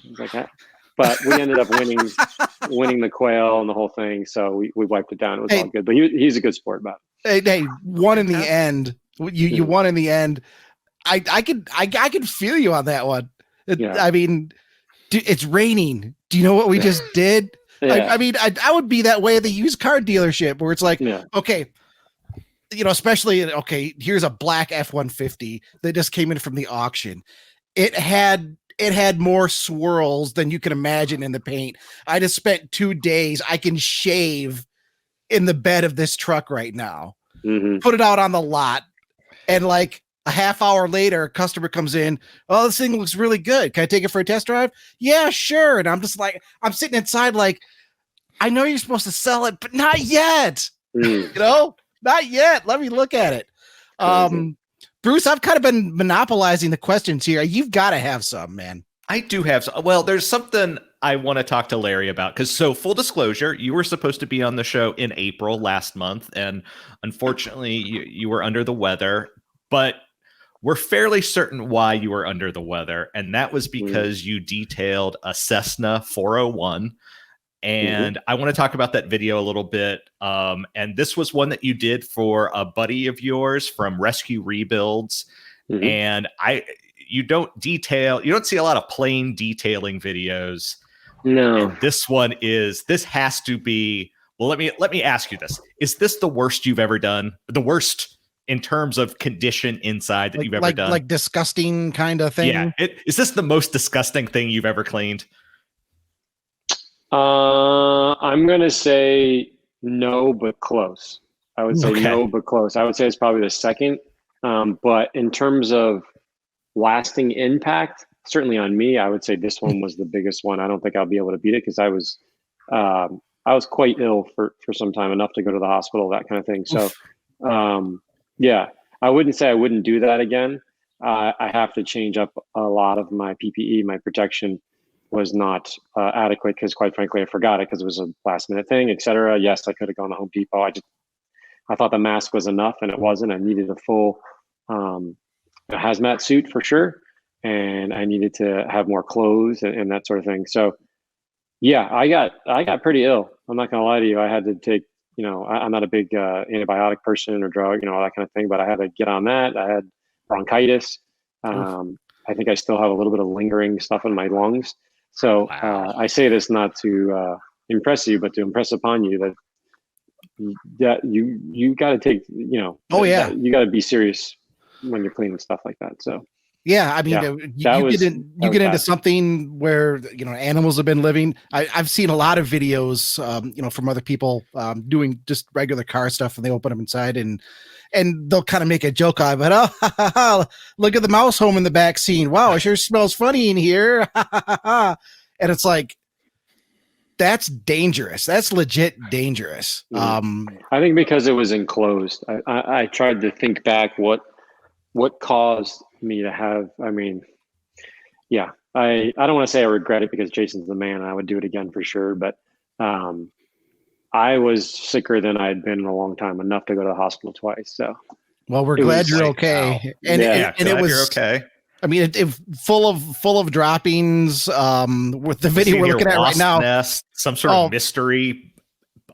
He's like, but we ended up winning the quail and the whole thing. So we wiped it down. It was all good. But he's a good sport about it. Hey, won in the end. You won in the end. I could feel you on that one. I mean, it's raining. Do you know what we just did? Yeah. I mean, I would be that way at the used car dealership where it's like, okay, especially, okay, here's a black F-150 that just came in from the auction. It had more swirls than you can imagine in the paint. I just spent 2 days. I can shave in the bed of this truck right now. Put it out on the lot, and like a half hour later, a customer comes in. Oh, this thing looks really good. Can I take it for a test drive? Yeah, sure. And I'm just like, I'm sitting inside like, I know you're supposed to sell it, but not yet. Not yet. Let me look at it. Bruce, I've kind of been monopolizing the questions here. You've got to have some, man. I do have some. Well, there's something I want to talk to Larry about, because full disclosure, you were supposed to be on the show in April last month, and unfortunately you were under the weather, but we're fairly certain why you were under the weather, and that was because you detailed a Cessna 401. And I want to talk about that video a little bit. And this was one that you did for a buddy of yours from Rescue Rebuilds. And you don't see a lot of plain detailing videos. No. And this has to be, well, let me ask you this. Is this the worst you've ever done? The worst in terms of condition inside that you've ever done? Like disgusting kind of thing? Yeah. Is this the most disgusting thing you've ever cleaned? I'm going to say no, but close. I would say no, but close. I would say it's probably the second. But in terms of lasting impact, certainly on me, I would say this one was the biggest one. I don't think I'll be able to beat it, because I was quite ill for some time, enough to go to the hospital, that kind of thing. So, I wouldn't say I wouldn't do that again. I have to change up a lot of my PPE. My protection was not adequate, because quite frankly, I forgot it because it was a last minute thing, etc. Yes, I could have gone to Home Depot. I thought the mask was enough, and it wasn't. I needed a full hazmat suit for sure. And I needed to have more clothes and that sort of thing. So yeah, I got pretty ill. I'm not going to lie to you. I had to take, I'm not a big antibiotic person or drug, all that kind of thing, but I had to get on that. I had bronchitis. I think I still have a little bit of lingering stuff in my lungs. So I say this not to impress you, but to impress upon you that you got to take, you got to be serious when you're cleaning stuff like that. So Yeah, I mean, Yeah, you get into something where animals have been living. I've seen a lot of videos, from other people doing just regular car stuff, and they open them inside, and they'll kind of make a joke out of it. Oh, look at the mouse home in the back scene. Wow, it sure smells funny in here. And it's like, that's dangerous. That's legit dangerous. I think because it was enclosed. I tried to think back what caused me to have. I mean, yeah, I don't want to say I regret it because Jason's the man and I would do it again for sure. But I was sicker than I'd been in a long time, enough to go to the hospital twice. So, well, we're glad you're okay. Wow. And it was you're okay. I mean, it full of droppings. With the video we're looking at right now, nest, some sort of mystery,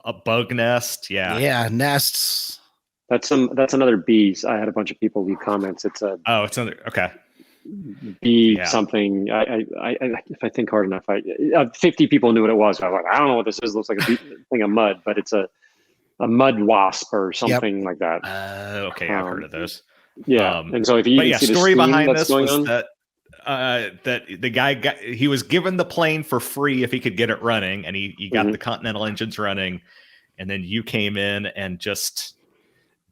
a bug nest. Yeah, nests. That's another bees. I had a bunch of people leave comments. It's another okay. Bee something. I if I think hard enough, 50 people knew what it was. I was like, I don't know what this is. It looks like a thing of mud, but it's a mud wasp or something like that. Okay, I've heard of those. Yeah, and so if you see story the behind this was on, that the guy he was given the plane for free if he could get it running, and he got the Continental engines running, and then you came in and just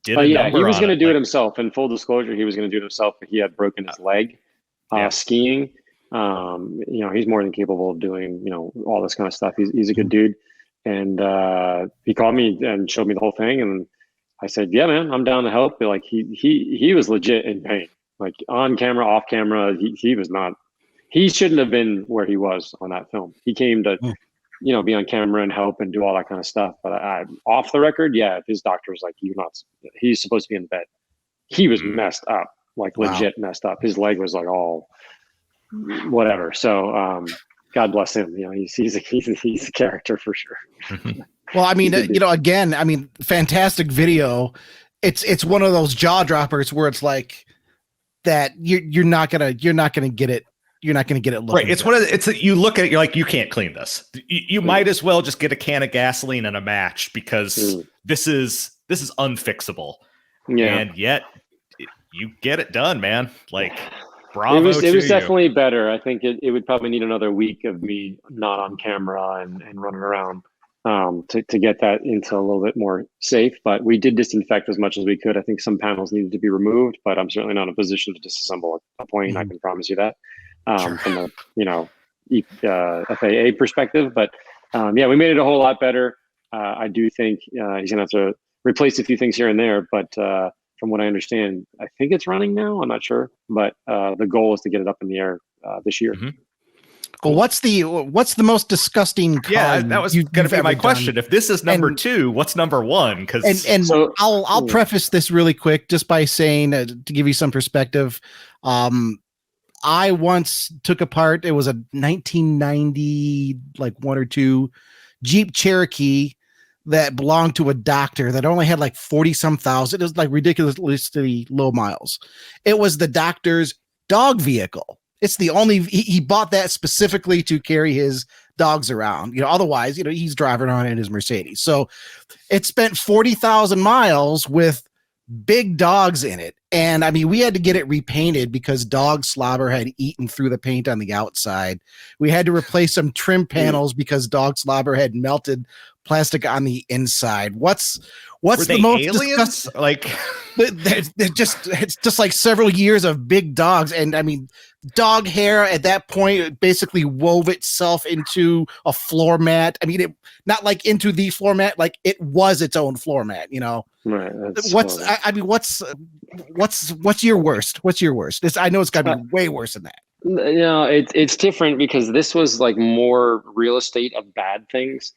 did. He was going to do it himself. In full disclosure, he was going to do it himself, but he had broken his leg skiing. He's more than capable of doing all this kind of stuff. He's a good dude, and he called me and showed me the whole thing, and I said, yeah, man, I'm down to help. But like he was legit in pain, like on camera, off camera. He was not, he shouldn't have been where he was on that film. He came to, be on camera and help and do all that kind of stuff. But off the record, if his doctor's like, he's supposed to be in bed. He was messed up, like legit messed up. His leg was like all whatever. So, God bless him. He's a character for sure. Well, I mean, again, fantastic video. It's one of those jaw droppers where it's like that you're not gonna get it. You're not gonna get it. Right. You look at it, you're like, you can't clean this. You might as well just get a can of gasoline and a match because this is unfixable. Yeah. And yet you get it done, man. Like, bravo. It was definitely better. I think it would probably need another week of me not on camera and running around to get that into a little bit more safe. But we did disinfect as much as we could. I think some panels needed to be removed, but I'm certainly not in a position to disassemble a plane. I can promise you that from a FAA perspective. But we made it a whole lot better. I do think he's going to have to replace a few things here and there, but from what I understand, I think it's running now. I'm not sure, but the goal is to get it up in the air this year. Mm-hmm. Well, what's the most disgusting? Yeah, that was going to be my question. If this is number 2, what's number 1? Because I'll preface this really quick just by saying to give you some perspective. I once took apart. It was a 1990 like 1 or 2 Jeep Cherokee that belonged to a doctor that only had like 40-some thousand. It was like ridiculously low miles. It was the doctor's dog vehicle. It's the only, he bought that specifically to carry his dogs around, otherwise, he's driving around in his Mercedes. So it spent 40,000 miles with big dogs in it. And I mean, we had to get it repainted because dog slobber had eaten through the paint on the outside. We had to replace some trim panels because dog slobber had melted plastic on the inside. What's the most aliens? Like it's just like several years of big dogs. And I mean, dog hair at that point it basically wove itself into a floor mat. I mean, it not like into the floor mat, like it was its own floor mat, Right. What's your worst? What's your worst? I know it's got to be way worse than that. It's different because this was like more real estate of bad things.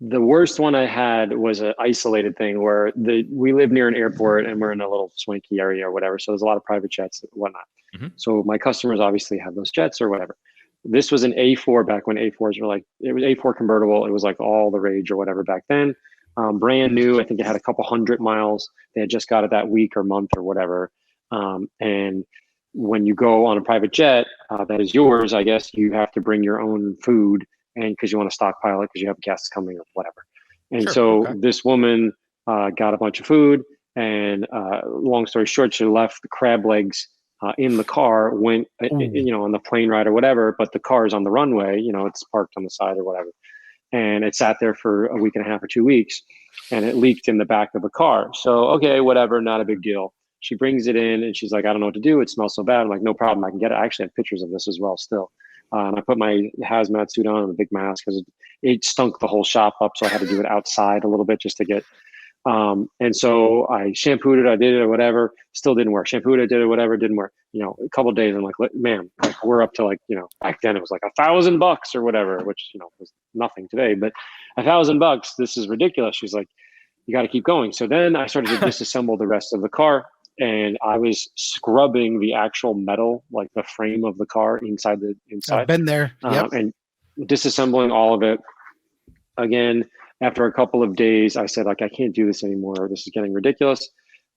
The worst one I had was an isolated thing where we live near an airport and we're in a little swanky area or whatever. So there's a lot of private jets and whatnot. Mm-hmm. So my customers obviously have those jets or whatever. This was an A4 back when A4s were like, it was A4 convertible. It was like all the rage or whatever back then. Brand new. I think it had a couple 100 miles. They had just got it that week or month or whatever. And when you go on a private jet that is yours, I guess you have to bring your own food and because you want to stockpile it because you have guests coming or whatever. And this woman got a bunch of food and long story short, she left the crab legs in the car, went, on the plane ride or whatever, but the car is on the runway, it's parked on the side or whatever. And it sat there for a week and a half or 2 weeks, and it leaked in the back of the car. So, okay, whatever, not a big deal. She brings it in and she's like, I don't know what to do. It smells so bad. I'm like, no problem. I can get it. I actually have pictures of this as well still. And I put my hazmat suit on and a big mask because it stunk the whole shop up. So I had to do it outside a little bit just to get, and so I shampooed it. I did it or whatever. Still didn't work. Shampooed it, did it, whatever, didn't work. A couple of days, I'm like, man, we're up to back then it was like $1,000 or whatever, which, was nothing today, but $1,000, this is ridiculous. She's like, you got to keep going. So then I started to disassemble the rest of the car, and I was scrubbing the actual metal, like the frame of the car inside. I've been there. Yep. And disassembling all of it. Again, after a couple of days, I said, I can't do this anymore. This is getting ridiculous.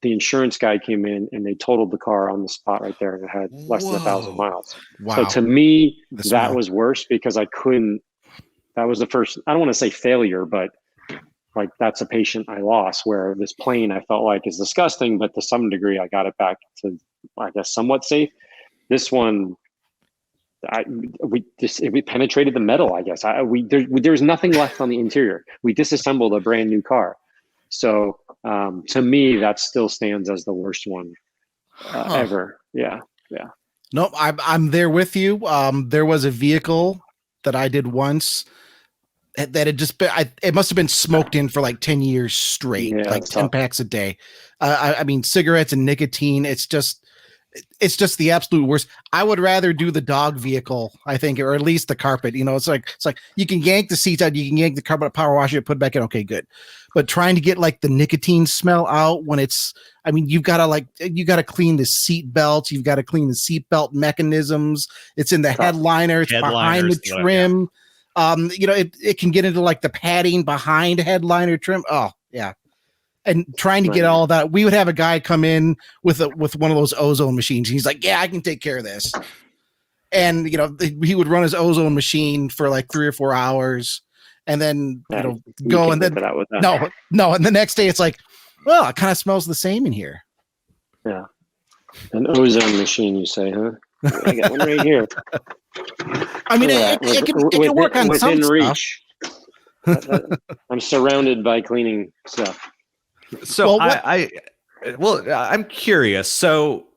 The insurance guy came in and they totaled the car on the spot right there, and it had less than 1,000 miles. Wow. So to me, that was worse because I couldn't. That was the first, I don't want to say failure, but that's a patient I lost, where this plane I felt like is disgusting, but to some degree I got it back to, I guess, somewhat safe. This one, we penetrated the metal, I guess. There's nothing left on the interior. We disassembled a brand new car. So to me, that still stands as the worst one ever. Yeah. Nope, I'm there with you. There was a vehicle that I did once that had just been, it must have been smoked in for like 10 years straight, like 10 packs a day. I mean, cigarettes and nicotine, it's just the absolute worst. I would rather do the dog vehicle, I think, or at least the carpet. It's like you can yank the seats out, you can yank the carpet, power wash it, put it back in. Okay, good. But trying to get like the nicotine smell out when you've got to clean the seat belts. You've got to clean the seat belt mechanisms. It's in the headliner. It's behind the trim. Yeah. It can get into like the padding behind headliner trim. Oh yeah. And trying to get all of that, we would have a guy come in with one of those ozone machines. He's like, yeah, I can take care of this. And, he would run his ozone machine for like 3 or 4 hours and then, go and then, no. And the next day it's like, well, it kind of smells the same in here. Yeah. An ozone machine, you say, huh? I got one right here. I mean, it can work on some reach. Stuff. I'm surrounded by cleaning stuff. So I'm curious. So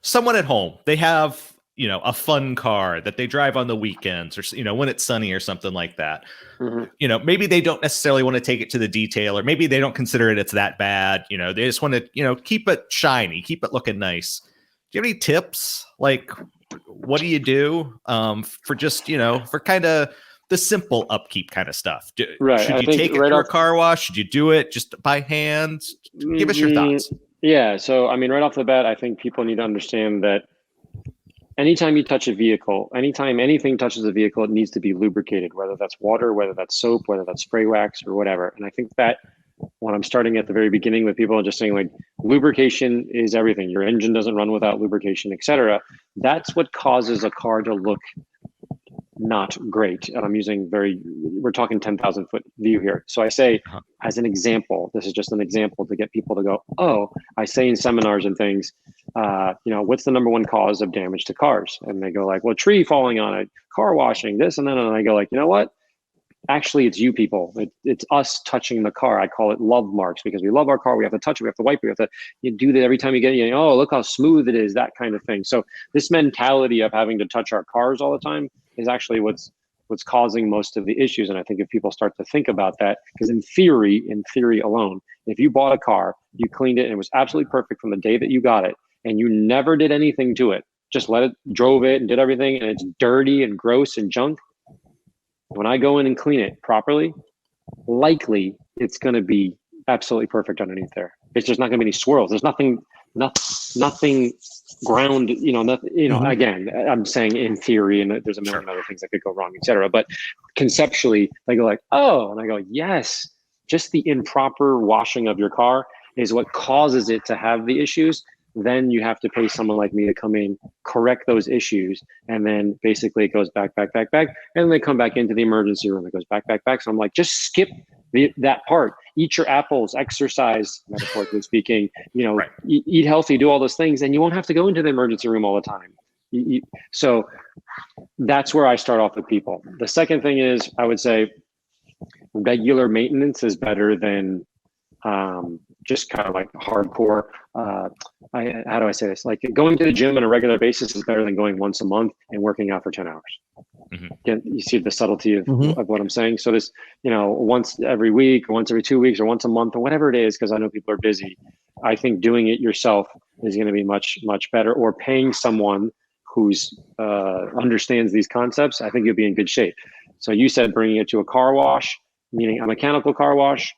someone at home, they have, a fun car that they drive on the weekends or, when it's sunny or something like that. Mm-hmm. Maybe they don't necessarily want to take it to the detail, or maybe they don't consider it's that bad. They just want to, keep it shiny, keep it looking nice. Do you have any tips? Like, what do you do for just, for kind of the simple upkeep kind of stuff? Should you take it to a car wash? Should you do it just by hand? Give us your thoughts. Yeah. So, I mean, right off the bat, I think people need to understand that anytime you touch a vehicle, anytime anything touches a vehicle, it needs to be lubricated, whether that's water, whether that's soap, whether that's spray wax or whatever. And I think that when I'm starting at the very beginning with people just saying like lubrication is everything, your engine doesn't run without lubrication, etc. That's what causes a car to look not great. And I'm using we're talking 10,000 foot view here. So I say, as an example, this is just an example to get people to go, oh, I say in seminars and things, what's the number one cause of damage to cars? And they go like, well, tree falling on it, car washing, this and then. And I go like, you know what? Actually, it's you people. It's us touching the car. I call it love marks because we love our car. We have to touch it. We have to wipe it. We have to do that every time you get it. Oh, look how smooth it is, that kind of thing. So this mentality of having to touch our cars all the time is actually what's causing most of the issues. And I think if people start to think about that, because in theory alone, if you bought a car, you cleaned it and it was absolutely perfect from the day that you got it, and you never did anything to it, just drove it and did everything, and it's dirty and gross and junk. When I go in and clean it properly, likely it's going to be absolutely perfect underneath there. It's just not going to be any swirls. There's nothing ground, nothing, again, I'm saying in theory, and there's a million other things that could go wrong, et cetera. But conceptually, they go like, oh, and I go, yes, just the improper washing of your car is what causes it to have the issues. Then you have to pay someone like me to come in, correct those issues, and then basically it goes back, and then they come back into the emergency room. It goes back. So I'm like, just skip that part. Eat your apples, exercise, metaphorically speaking, Right. eat healthy, do all those things, and you won't have to go into the emergency room all the time. So that's where I start off with people. The second thing is, I would say regular maintenance is better than just kind of like hardcore. How do I say this? Like going to the gym on a regular basis is better than going once a month and working out for 10 hours. Again, you see the subtlety of what I'm saying. So this, once every week or once every 2 weeks or once a month or whatever it is, because I know people are busy. I think doing it yourself is going to be much, much better, or paying someone who's understands these concepts. I think you'll be in good shape. So you said bringing it to a car wash, meaning a mechanical car wash.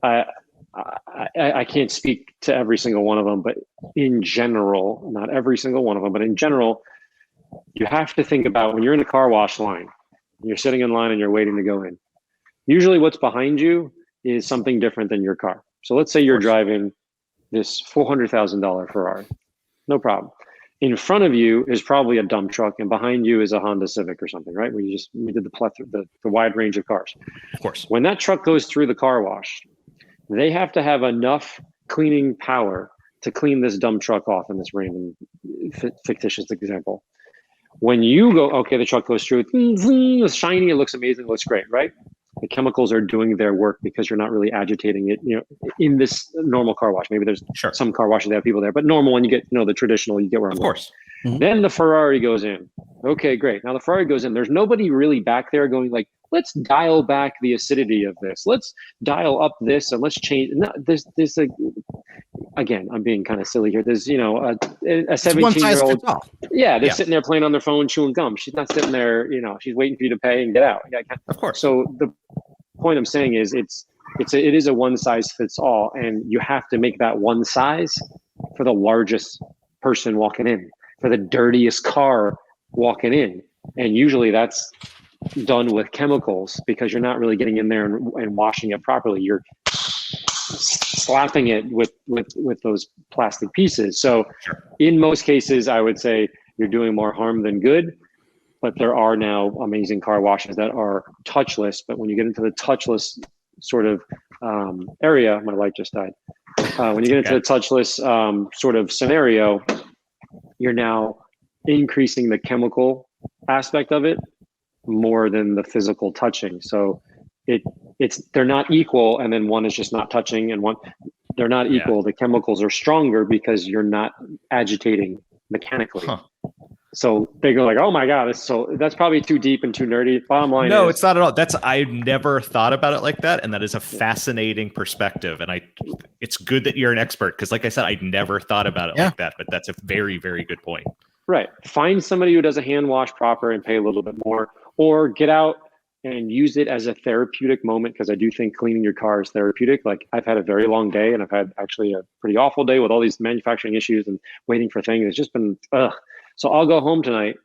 I can't speak to every single one of them, but in general, not every single one of them, but in general, you have to think about when you're in a car wash line, you're sitting in line and you're waiting to go in. Usually what's behind you is something different than your car. So let's say you're driving this $400,000 Ferrari. No problem. In front of you is probably a dump truck, and behind you is a Honda Civic or something, right? We did the wide range of cars. Of course. When that truck goes through the car wash, they have to have enough cleaning power to clean this dump truck off in this random fictitious example. When you go, okay, the truck goes through, it's shiny, it looks amazing, it looks great, right? The chemicals are doing their work because you're not really agitating it, in this normal car wash. Maybe there's some car washes that have people there, but normal, when you get, the traditional, you get where I'm going. Of course. Mm-hmm. Then the Ferrari goes in. Okay, great. Now the Ferrari goes in. There's nobody really back there going like, let's dial back the acidity of this. Let's dial up this and let's change. No, there's again, I'm being kind of silly here. There's, a 17-year-old. Yeah, they're sitting there playing on their phone, chewing gum. She's not sitting there, she's waiting for you to pay and get out. Of course. So the point I'm saying is it is a one size fits all, and you have to make that one size for the largest person walking in, for the dirtiest car walking in. And usually that's done with chemicals because you're not really getting in there and washing it properly. You're slapping it with those plastic pieces. So in most cases, I would say you're doing more harm than good, but there are now amazing car washes that are touchless. But when you get into the touchless sort of area, my light just died. When you get into the touchless sort of scenario, you're now increasing the chemical aspect of it more than the physical touching. So they're not equal, and then one is just not touching, and they're not equal. The chemicals are stronger because you're not agitating mechanically. So they go like, oh my God, that's probably too deep and too nerdy. Bottom line No, it's not at all. I've never thought about it like that. And that is a fascinating perspective. And it's good that you're an expert, because like I said, I'd never thought about it like that, but that's a very, very good point. Right. Find somebody who does a hand wash proper and pay a little bit more, or get out and use it as a therapeutic moment. Because I do think cleaning your car is therapeutic. Like, I've had a very long day, and I've had actually a pretty awful day with all these manufacturing issues and waiting for things. It's just been, So I'll go home tonight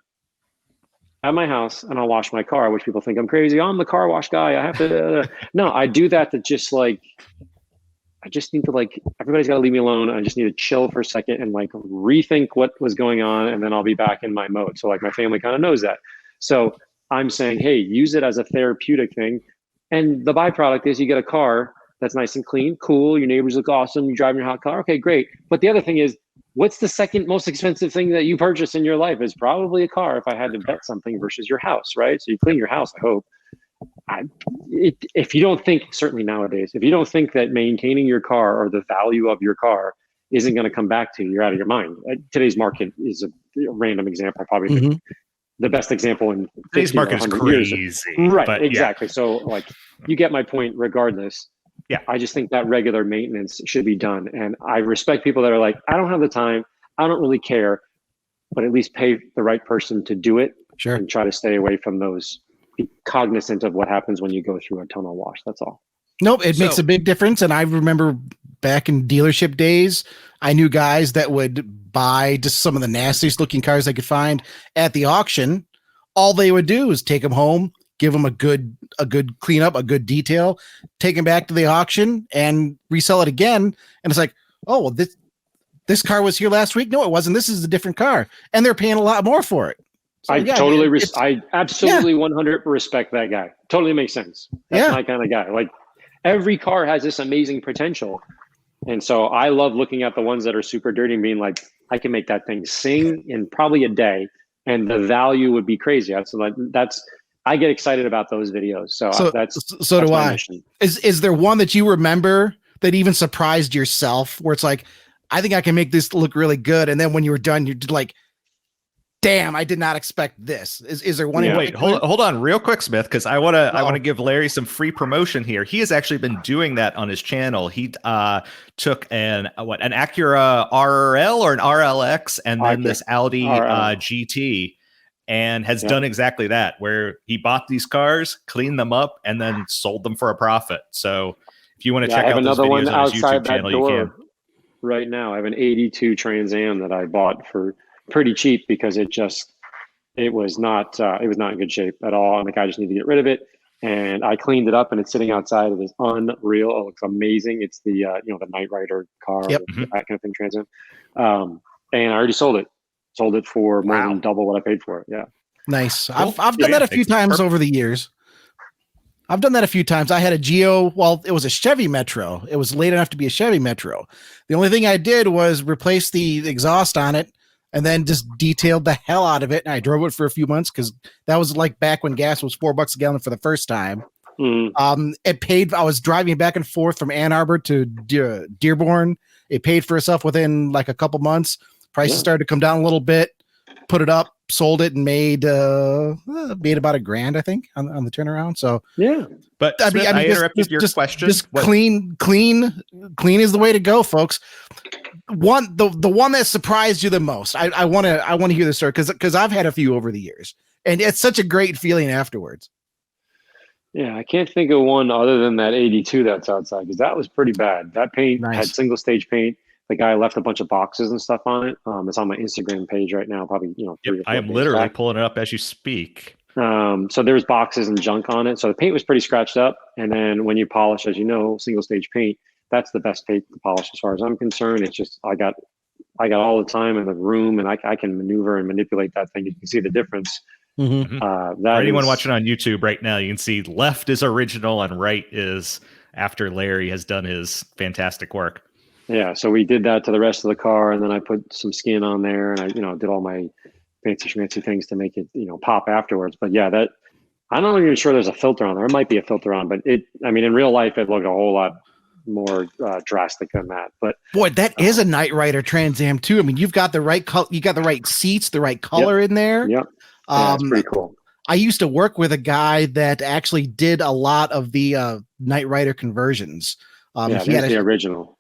at my house and I'll wash my car, which people think I'm crazy. I'm the car wash guy. I have to, no, I do that to just like, I just need to everybody's got to leave me alone. I just need to chill for a second and rethink what was going on. And then I'll be back in my mode. So my family kind of knows that. So I'm saying, hey, use it as a therapeutic thing. And the byproduct is you get a car that's nice and clean, cool. Your neighbors look awesome. You drive your hot car. Okay, great. But the other thing is, what's the second most expensive thing that you purchase in your life? Is probably a car, if I had to bet something, versus your house, right? So you clean your house, I hope. If you don't think, certainly nowadays, if you don't think that maintaining your car or the value of your car isn't going to come back to you, you're out of your mind. Today's market is a random example. Probably the best example in today's market is crazy. Years. Right, exactly. Yeah. So you get my point regardless. Yeah, I just think that regular maintenance should be done. And I respect people that are like, I don't have the time, I don't really care, but at least pay the right person to do it. Sure. And try to stay away from those. Be cognizant of what happens when you go through a tunnel wash. That's all. Nope, it makes a big difference. And I remember back in dealership days, I knew guys that would buy just some of the nastiest looking cars they could find at the auction. All they would do is take them home, give them a good cleanup, a good detail, take them back to the auction and resell it again. And it's like, oh, well, this car was here last week. No, it wasn't. This is a different car. And they're paying a lot more for it. So, I yeah, totally, it's, I absolutely 100 respect that guy. Totally makes sense. That's yeah. my kind of guy. Like every car has this amazing potential. And so I love looking at the ones that are super dirty and being like, I can make that thing sing in probably a day and the value would be crazy. I get excited about those videos. So, So that's do my I. mission. Is there one that you remember that even surprised yourself where it's like, I think I can make this look really good, and then when you were done, you're like, damn, I did not expect this. Is there one? Yeah. Wait, hold on, real quick, Smith, because I want to give Larry some free promotion here. He has actually been doing that on his channel. He took an Acura RL or an RLX, and then this Audi GT, and has done exactly that, where he bought these cars, cleaned them up, and then sold them for a profit. So if you want to check out those videos on his YouTube channel, you can. Right now, I have an 82 Trans Am that I bought for pretty cheap because it was not in good shape at all, and the guy just needed to get rid of it. And I cleaned it up, and it's sitting outside. It is unreal. It looks amazing. It's the the Knight Rider car, that kind of thing, Trans Am. And I already sold it. Sold it for more than double what I paid for it. Yeah, nice. Cool. I've done that a few times over the years. I've done that a few times. I had a Geo. Well, it was a Chevy Metro. It was late enough to be a Chevy Metro. The only thing I did was replace the exhaust on it and then just detailed the hell out of it. And I drove it for a few months because that was like back when gas was $4 a gallon for the first time. It paid. I was driving back and forth from Ann Arbor to Dearborn. It paid for itself within like a couple months. Prices started to come down a little bit. Put it up, sold it, and made about $1,000, I think, on the turnaround. So yeah, but Smith, I interrupted your question. Just clean is the way to go, folks. The one that surprised you the most. I want to hear the story because I've had a few over the years, and it's such a great feeling afterwards. Yeah, I can't think of one other than that 82 that's outside because that was pretty bad. That paint had single stage paint. The guy left a bunch of boxes and stuff on it. It's on my Instagram page right now, probably 3 or 4 I am literally pulling it up as you speak. So there's boxes and junk on it. So the paint was pretty scratched up. And then when you polish, as you know, single stage paint, that's the best paint to polish as far as I'm concerned. It's just I got all the time in the room, and I can maneuver and manipulate that thing. You can see the difference. For anyone watching on YouTube right now, you can see left is original and right is after Larry has done his fantastic work. Yeah, so we did that to the rest of the car, and then I put some skin on there, and I, did all my fancy things to make it, pop afterwards. But yeah, that I'm not even sure there's a filter on there. There might be a filter on, but in real life, it looked a whole lot more drastic than that. But boy, that is a Knight Rider Trans Am too. I mean, you've got the right color, you got the right seats, the right color in there. Yep. Yeah, it's pretty cool. I used to work with a guy that actually did a lot of the Knight Rider conversions. He had the original.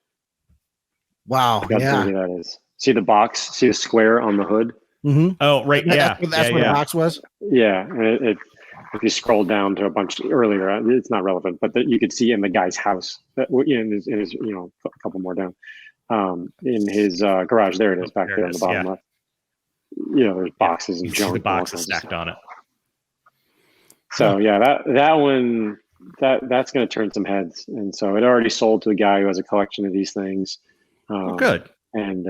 Wow. Yeah. That is. See the box? See the square on the hood? Mm-hmm. Oh, right. That's where the box was. Yeah. And if you scroll down to a bunch earlier, it's not relevant, but you could see in the guy's house, in his a couple more down, in his garage. There it is back there on the bottom left. There's boxes and junk. The boxes stacked on it. So that one, that's going to turn some heads. And so it already sold to a guy who has a collection of these things. Good. And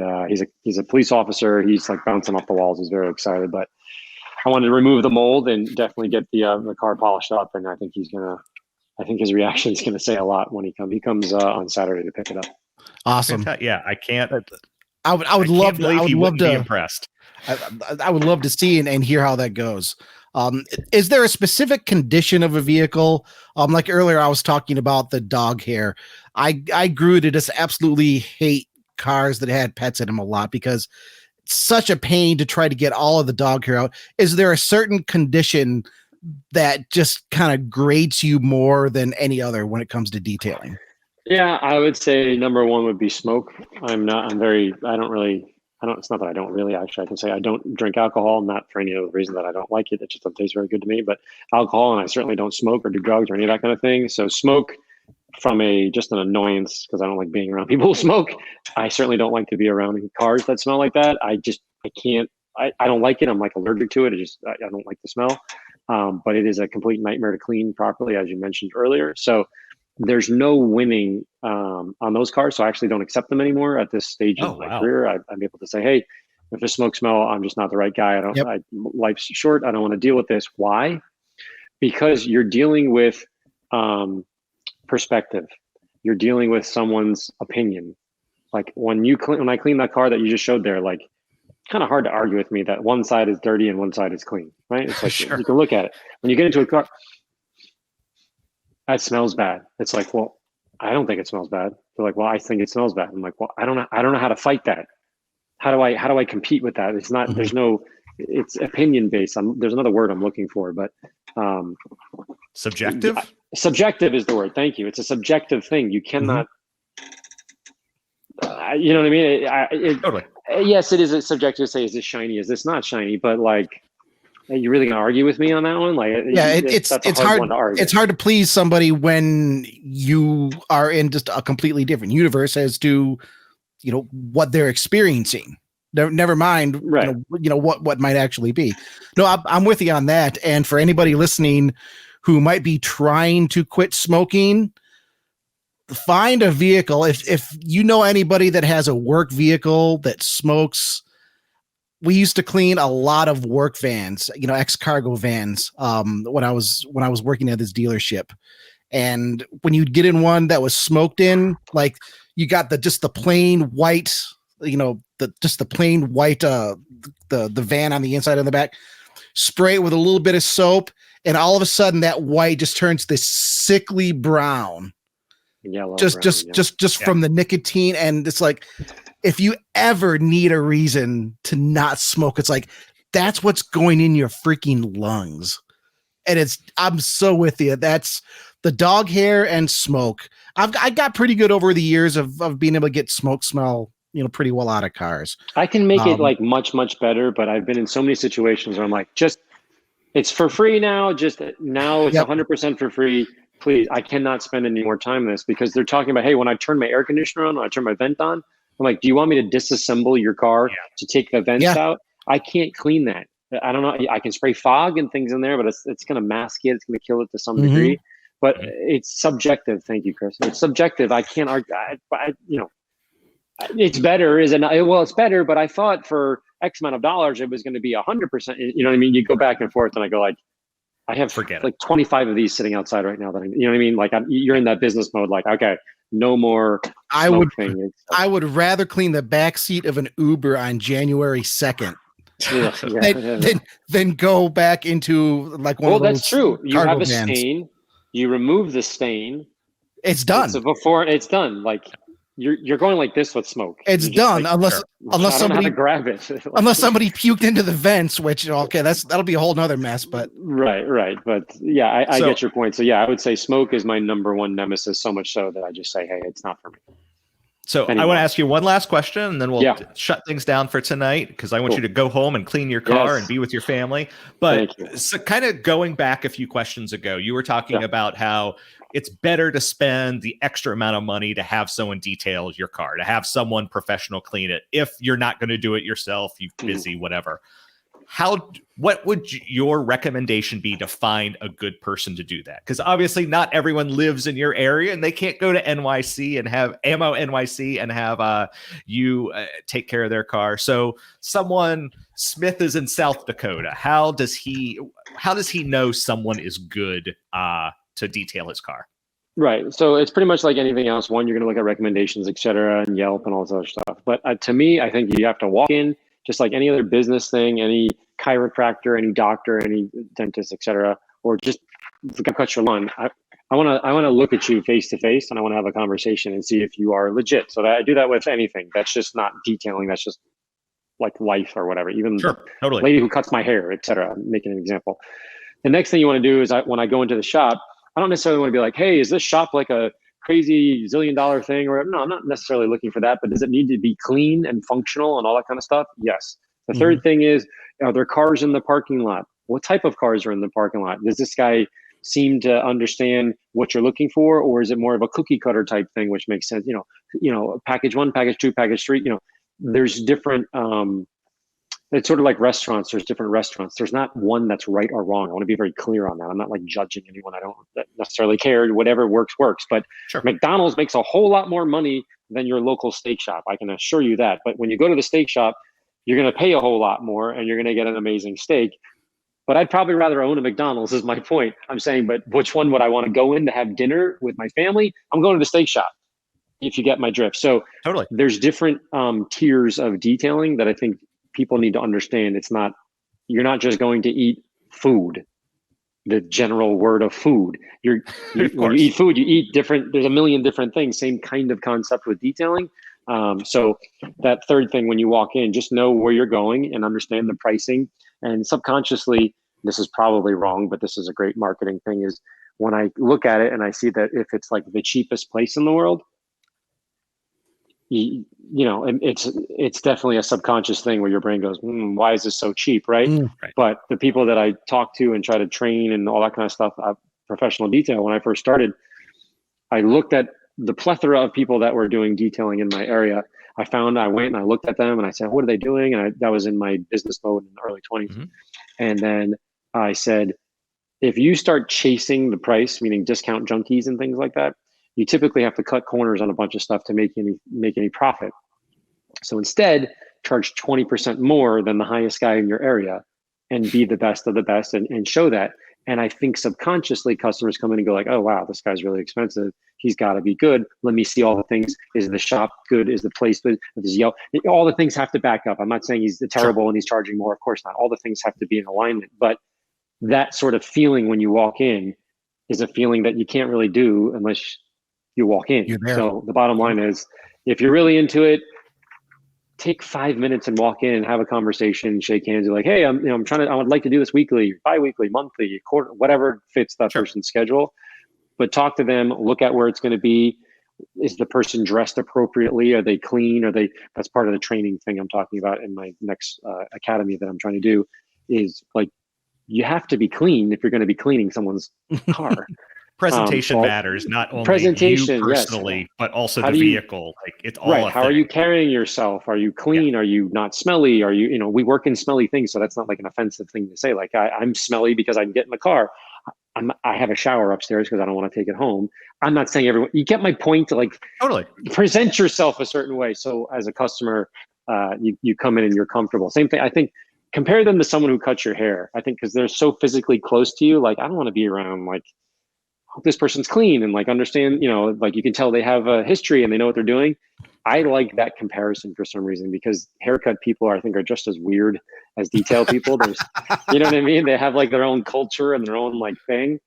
he's a police officer. He's like bouncing off the walls. He's very excited. But I wanted to remove the mold and definitely get the car polished up. And I think his reaction is gonna say a lot when he comes. He comes on Saturday to pick it up. Awesome. Yeah, I can't. I would love to be impressed. I would love to see and hear how that goes. Is there a specific condition of a vehicle? Like earlier, I was talking about the dog hair. I grew to just absolutely hate cars that had pets in them a lot because it's such a pain to try to get all of the dog hair out. Is there a certain condition that just kind of grates you more than any other when it comes to detailing? Yeah, I would say number one would be smoke. It's not that I don't really, actually, I can say I don't drink alcohol, not for any other reason that I don't like it. It just doesn't taste very good to me, but alcohol, and I certainly don't smoke or do drugs or any of that kind of thing. So smoke from just an annoyance, because I don't like being around people who smoke. I certainly don't like to be around cars that smell like that. I don't like it. I'm like allergic to it. I don't like the smell. But it is a complete nightmare to clean properly, as you mentioned earlier. So there's no winning on those cars. So I actually don't accept them anymore at this stage of my career. I'm able to say, hey, If there's smoke smell, I'm just not the right guy. Yep. Life's short. I don't want to deal with this. Why? Because you're dealing with perspective. You're dealing with someone's opinion. Like when I clean that car that you just showed there, like kind of hard to argue with me that one side is dirty and one side is clean, right? It's like Sure. You can look at it. When you get into a car, that smells bad. It's like, well, I don't think it smells bad. They're like, well, I think it smells bad. I'm like, well, I don't know how to fight that. How do I compete with that? It's not. Mhm. There's no. It's opinion based. There's another word I'm looking for, but Subjective. subjective is the word. Thank you. It's a subjective thing. You cannot. You know what I mean? Totally. Yes, it is a subjective to say, is this shiny? Is this not shiny? But like, are you really gonna argue with me on that one? Like, Yeah, that's a it's hard. one to argue. It's hard to please somebody when you are in just a completely different universe as to, you know, what they're experiencing. Never mind, Right. you know what might actually be. No, I'm with you on that. And for anybody listening who might be trying to quit smoking, find a vehicle. If you know anybody that has a work vehicle that smokes, we used to clean a lot of work vans, you know, ex-cargo vans, when I was working at this dealership. And when you'd get in one that was smoked in, like you got just the plain white, you know, the plain white, the van on the inside and the back, spray it with a little bit of soap, and all of a sudden that white just turns this sickly brown. Yellow, just from the nicotine. And it's like, if you ever need a reason to not smoke, it's like, that's what's going in your freaking lungs. And I'm so with you. That's the dog hair and smoke. I got pretty good over the years of being able to get smoke smell, you know, pretty well out of cars. I can make it like much better, but I've been in so many situations where I'm like, it's for free now. Just now it's 100% for free. Please, I cannot spend any more time on this, because they're talking about, hey, when I turn my air conditioner on, when I turn my vent on, I'm like, do you want me to disassemble your car to take the vents out? I can't clean that. I don't know. I can spray fog and things in there, but it's going to mask it. It's going to kill it to some degree. But it's subjective. Thank you, Chris. It's subjective. I can't argue. It's better. Well, it's better, but I thought for X amount of dollars, it was going to be 100%. You know what I mean? You go back and forth, and I go like, I have like 25 of these sitting outside right now. You know what I mean? Like you're in that business mode. Like, okay, no more. I would rather clean the back seat of an Uber on January 2nd than go back into like one of those. Well, that's true. You have a vans. stain. You remove the stain. It's done. So before it's done, like you're going like this with smoke. It's done, like, unless somebody grab it. Unless somebody puked into the vents, which that'll be a whole nother mess. But right. But yeah, I get your point. So yeah, I would say smoke is my number one nemesis. So much so that I just say, hey, it's not for me. So anyway. I want to ask you one last question, and then we'll shut things down for tonight, because I want you to go home and clean your car and be with your family. But so kind of going back a few questions ago, you were talking about how it's better to spend the extra amount of money to have someone detail your car, to have someone professional clean it. If you're not going to do it yourself, you're busy, whatever. What would your recommendation be to find a good person to do that? Because obviously not everyone lives in your area, and they can't go to NYC and have Ammo NYC and have you take care of their car. So Smith is in South Dakota. How does he know someone is good to detail his car? Right. So it's pretty much like anything else. One, you're going to look at recommendations, et cetera, and Yelp and all this other stuff. But to me, I think you have to walk in just like any other business thing, any chiropractor, any doctor, any dentist, et cetera, or just cut your lawn. I want to look at you face to face, and I want to have a conversation and see if you are legit. So I do that with anything. That's just not detailing. That's just like life or whatever. Even the lady who cuts my hair, et cetera. I'm making an example. The next thing you want to do is when I go into the shop, I don't necessarily want to be like, hey, is this shop like a crazy $1 zillion thing? Or no, I'm not necessarily looking for that, but does it need to be clean and functional and all that kind of stuff? Yes. The third thing is, are there cars in the parking lot? What type of cars are in the parking lot? Does this guy seem to understand what you're looking for, or is it more of a cookie cutter type thing, which makes sense? You know, package 1, package 2, package 3. You know, there's different. It's sort of like restaurants. There's different restaurants. There's not one that's right or wrong. I want to be very clear on that. I'm not like judging anyone. I don't necessarily care. Whatever works. But McDonald's makes a whole lot more money than your local steak shop. I can assure you that. But when you go to the steak shop, you're going to pay a whole lot more and you're going to get an amazing steak. But I'd probably rather own a McDonald's is my point. I'm saying, but which one would I want to go in to have dinner with my family? I'm going to the steak shop, if you get my drift. So Totally. there's different tiers of detailing that I think people need to understand. You're not just going to eat food, the general word of food. When you eat food, you eat different. There's a million different things. Same kind of concept with detailing. So that third thing, when you walk in, just know where you're going and understand the pricing. And subconsciously, this is probably wrong, but this is a great marketing thing, is when I look at it and I see that if it's like the cheapest place in the world, it's definitely a subconscious thing where your brain goes, why is this so cheap, right? Right. But the people that I talk to and try to train and all that kind of stuff, professional detail, when I first started, I looked at the plethora of people that were doing detailing in my area. I went and I looked at them and I said, what are they doing? And that was in my business mode in the early 20s. Mm-hmm. And then I said, if you start chasing the price, meaning discount junkies and things like that, you typically have to cut corners on a bunch of stuff to make any profit. So instead, charge 20% more than the highest guy in your area and be the best of the best and show that. And I think subconsciously customers come in and go like, oh, wow, this guy's really expensive. He's got to be good. Let me see all the things. Is the shop good? Is the place good? All the things have to back up. I'm not saying he's terrible and he's charging more. Of course not. All the things have to be in alignment. But that sort of feeling when you walk in is a feeling that you can't really do unless you walk in. So the bottom line is, if you're really into it, take 5 minutes and walk in and have a conversation, shake hands. You're like, hey, I would like to do this weekly, bi-weekly, monthly, quarter, whatever fits that person's schedule. But talk to them, look at where it's going to be. Is the person dressed appropriately? Are they clean? That's part of the training thing I'm talking about in my next academy that I'm trying to do, is like, you have to be clean if you're going to be cleaning someone's car. Presentation matters, not only presentation, you personally, yes, but also the vehicle. Like, it's all right. How are you carrying yourself? Are you clean? Are you not smelly? Are you, we work in smelly things, so that's not like an offensive thing to say. Like, I'm smelly because I can get in the car. I have a shower upstairs because I don't want to take it home. I'm not saying everyone. You get my point. Like, totally present yourself a certain way. So as a customer, you come in and you're comfortable. Same thing. I think compare them to someone who cuts your hair. I think because they're so physically close to you. Like, I don't want to be around like, hope this person's clean and like understand, like you can tell they have a history and they know what they're doing. I like that comparison for some reason, because haircut people I think are just as weird as detail people. There's, you know what I mean? They have like their own culture and their own like thing.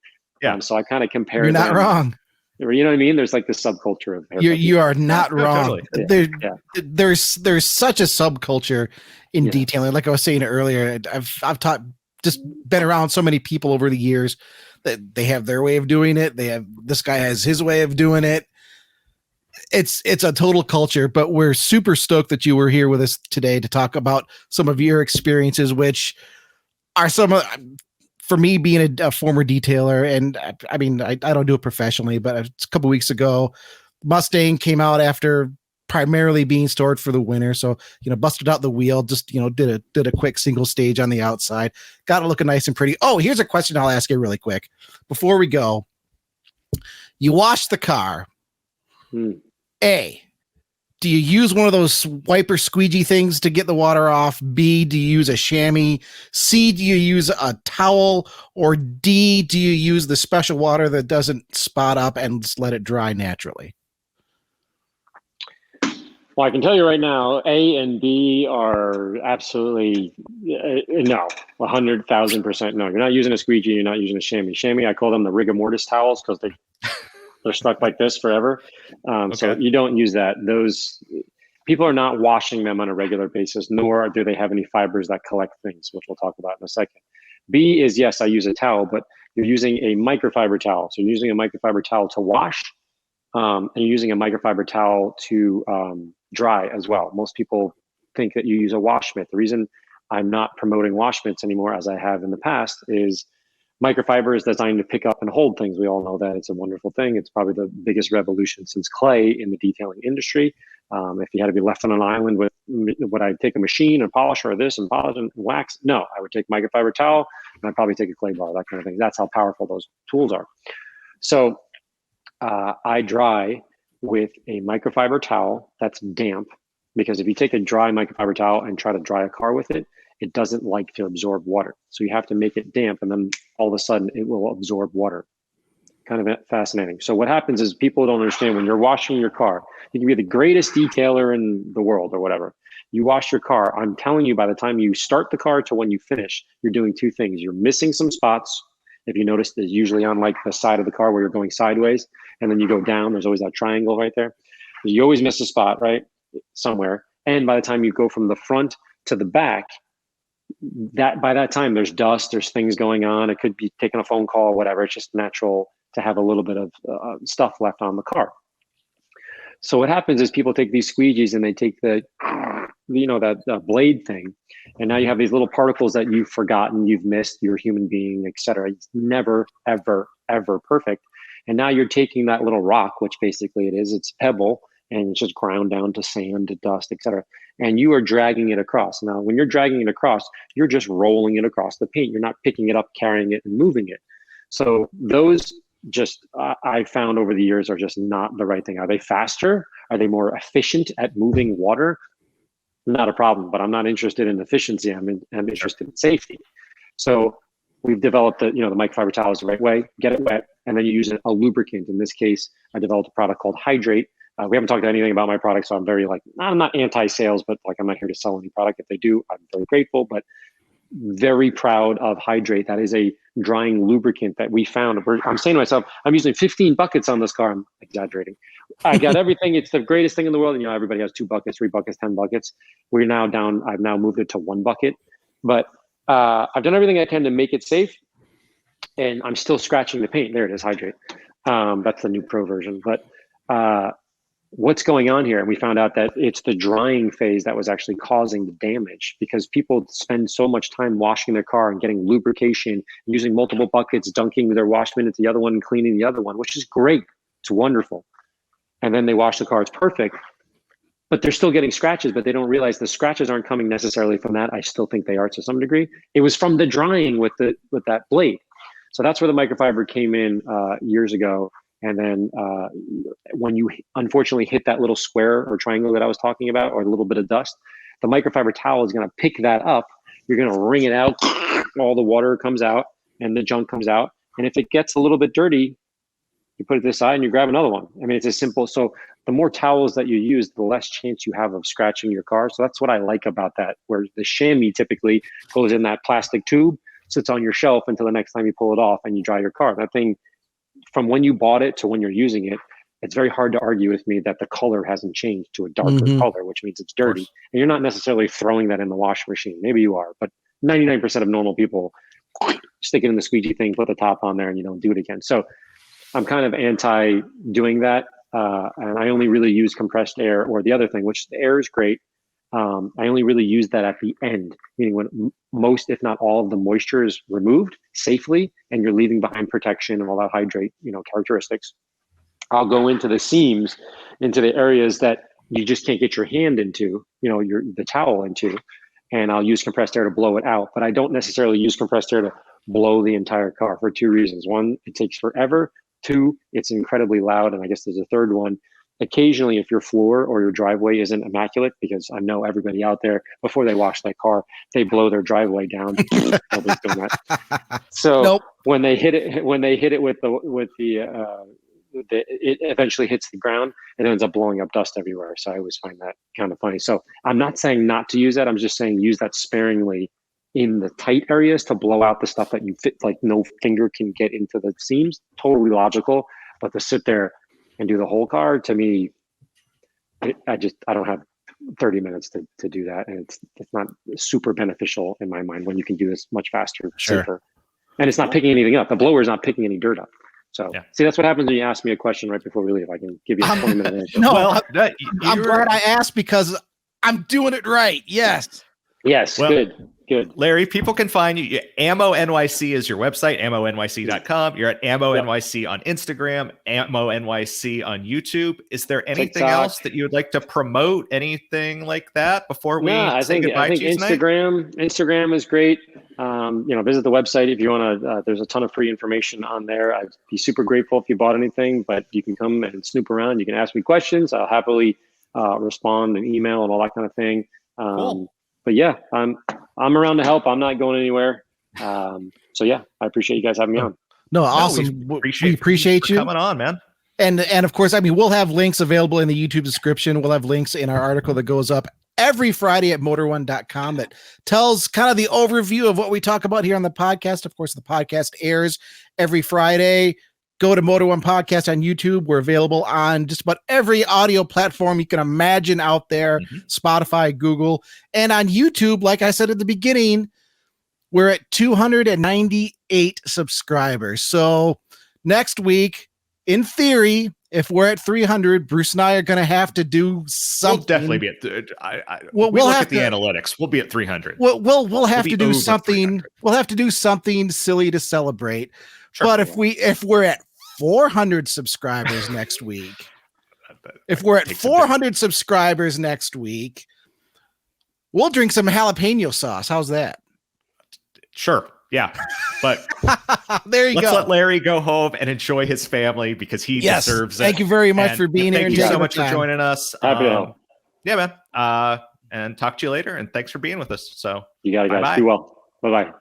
Yeah. So I kind of compare. You're not wrong. You know what I mean? There's like this subculture of haircut. You are not wrong. Totally. There's such a subculture in detailing. Like I was saying earlier, I've just been around so many people over the years that they have their way of doing it. This guy has his way of doing it. It's a total culture, but we're super stoked that you were here with us today to talk about some of your experiences, which are for me being a former detailer. And I mean, I don't do it professionally, but a couple weeks ago, Mustang came out after primarily being stored for the winter. So, busted out the wheel, just, did a quick single stage on the outside, got it looking nice and pretty. Oh, here's a question I'll ask you really quick before we go. You wash the car. A, do you use one of those wiper squeegee things to get the water off? B, do you use a chamois? C, do you use a towel? Or D, do you use the special water that doesn't spot up and just let it dry naturally? Well, I can tell you right now, A and B are absolutely no, 100,000% no. You're not using a squeegee. You're not using a chamois. Chamois, I call them the rigor mortis towels because they're stuck like this forever. So you don't use that. Those people are not washing them on a regular basis, nor do they have any fibers that collect things, which we'll talk about in a second. B is, yes, I use a towel, but you're using a microfiber towel. So you're using a microfiber towel to wash, and you're using a microfiber towel to dry as well. Most people think that you use a wash mitt. The reason I'm not promoting wash mitts anymore, as I have in the past, is microfiber is designed to pick up and hold things. We all know that. It's a wonderful thing. It's probably the biggest revolution since clay in the detailing industry. If you had to be left on an island would I take a machine and polish or this and polish and wax? No, I would take a microfiber towel and I'd probably take a clay bar, that kind of thing. That's how powerful those tools are. So I dry with a microfiber towel that's damp. because if you take a dry microfiber towel and try to dry a car with it, it doesn't like to absorb water. So you have to make it damp, and then all of a sudden it will absorb water. Kind of fascinating. So what happens is people don't understand when you're washing your car, you can be the greatest detailer in the world or whatever. You wash your car. I'm telling you, by the time you start the car to when you finish, you're doing two things. You're missing some spots. If you notice, there's usually on like the side of the car where you're going sideways, and then you go down, there's always that triangle right there. You always miss a spot, right? Somewhere. And by the time you go from the front to the back, that by that time there's dust, there's things going on. It could be taking a phone call, whatever. It's just natural to have a little bit of stuff left on the car. So what happens is people take these squeegees and they take the, that blade thing, and now you have these little particles that you've forgotten, you've missed, you're a human being, etc. It's never, ever, ever perfect. And now you're taking that little rock, which basically it is, it's a pebble, and it's just ground down to sand, to dust, etc. And you are dragging it across. Now, when you're dragging it across, you're just rolling it across the paint. You're not picking it up, carrying it, and moving it. So those just I found over the years are just not the right thing. Are they faster? Are they more efficient at moving water? Not a problem, but I'm not interested in efficiency. I'm interested in safety. So we've developed the microfiber towel is the right way. Get it wet, and then you use a lubricant. In this case, I developed a product called Hydrate. We haven't talked anything about my product, so I'm very I'm not anti-sales, but I'm not here to sell any product. If they do, I'm very grateful, but very proud of Hydrate. That is a drying lubricant that we found. I'm saying to myself, I'm using 15 buckets on this car. I'm exaggerating. I got everything. It's the greatest thing in the world. And everybody has 2 buckets, 3 buckets, 10 buckets. We're now down. I've now moved it to 1 bucket, but I've done everything I can to make it safe, and I'm still scratching the paint. There it is, Hydrate. That's the new pro version. But what's going on here? And we found out that it's the drying phase that was actually causing the damage, because people spend so much time washing their car and getting lubrication, using multiple buckets, dunking their wash bin into the other one, and cleaning the other one, which is great. It's wonderful. And then they wash the car, it's perfect, but they're still getting scratches, but they don't realize the scratches aren't coming necessarily from that. I still think they are to some degree. It was from the drying with that blade. So that's where the microfiber came in years ago. And then when you unfortunately hit that little square or triangle that I was talking about, or a little bit of dust, the microfiber towel is going to pick that up. You're going to wring it out. All the water comes out and the junk comes out. And if it gets a little bit dirty, you put it to the side and you grab another one. I mean, it's as simple. So the more towels that you use, the less chance you have of scratching your car. So that's what I like about that, where the chamois typically goes in that plastic tube, sits on your shelf until the next time you pull it off and you dry your car. That thing, from when you bought it to when you're using it, it's very hard to argue with me that the color hasn't changed to a darker color, which means it's dirty. And you're not necessarily throwing that in the washing machine. Maybe you are, but 99% of normal people stick it in the squeegee thing, put the top on there, and you don't do it again. So I'm kind of anti doing that. And I only really use compressed air, or the other thing, which the air is great. I only really use that at the end, meaning when most, if not all, of the moisture is removed safely, and you're leaving behind protection and all that Hydrate, characteristics. I'll go into the seams, into the areas that you just can't get your hand into, the towel into, and I'll use compressed air to blow it out. But I don't necessarily use compressed air to blow the entire car for 2 reasons. 1, it takes forever. 2, it's incredibly loud. And I guess there's a third one. Occasionally, if your floor or your driveway isn't immaculate, because I know everybody out there, before they wash their car, they blow their driveway down. Nobody's doing that. So when they hit it with it eventually hits the ground and ends up blowing up dust everywhere. So I always find that kind of funny. So I'm not saying not to use that. I'm just saying use that sparingly in the tight areas to blow out the stuff that you fit, like no finger can get into the seams. Totally logical. But to sit there and do the whole car, to me, I don't have 30 minutes to do that. And it's not super beneficial in my mind when you can do this much faster, safer. And it's not picking anything up. The blower is not picking any dirt up. So see, that's what happens when you ask me a question right before we leave. I can give you a 20-minute answer. No, I'm glad I asked, because I'm doing it right. Yes. Yes. Well, good. Larry, people can find you. Ammo NYC is your website, ammonyc.com. You're at Ammo NYC on Instagram, Ammo NYC on YouTube. Is there anything TikTok else that you would like to promote? Anything like that before we say goodbye to you tonight? Instagram is great. Visit the website if you want to. There's a ton of free information on there. I'd be super grateful if you bought anything, but you can come and snoop around. You can ask me questions. I'll happily respond and email and all that kind of thing. Cool. But yeah, I'm around to help. I'm not going anywhere. So yeah, I appreciate you guys having me on. No, awesome. We We appreciate you coming on, man. And of course, I mean, we'll have links available in the YouTube description. We'll have links in our article that goes up every Friday at motor1.com that tells kind of the overview of what we talk about here on the podcast. Of course, the podcast airs every Friday. Go to Motor One Podcast on YouTube. We're available on just about every audio platform you can imagine out there, Spotify, Google, and on YouTube. Like I said at the beginning, we're at 298 subscribers. So next week, in theory, if we're at 300, Bruce and I are going to have to do something. We'll definitely be at. We'll look have at the analytics. We'll be at 300. We'll have to do over something. 300. We'll have to do something silly to celebrate. Sure. But if we're at 400 subscribers next week, if we're at 400 subscribers next week, we'll drink some jalapeno sauce. How's that? Sure. Yeah. But there you go. Let's let Larry go home and enjoy his family because he deserves it. Thank you very much for being here. Thank you so much for joining us. Happy to help. Yeah, man. And talk to you later. And thanks for being with us. So you got it, guys. Be well. Bye-bye.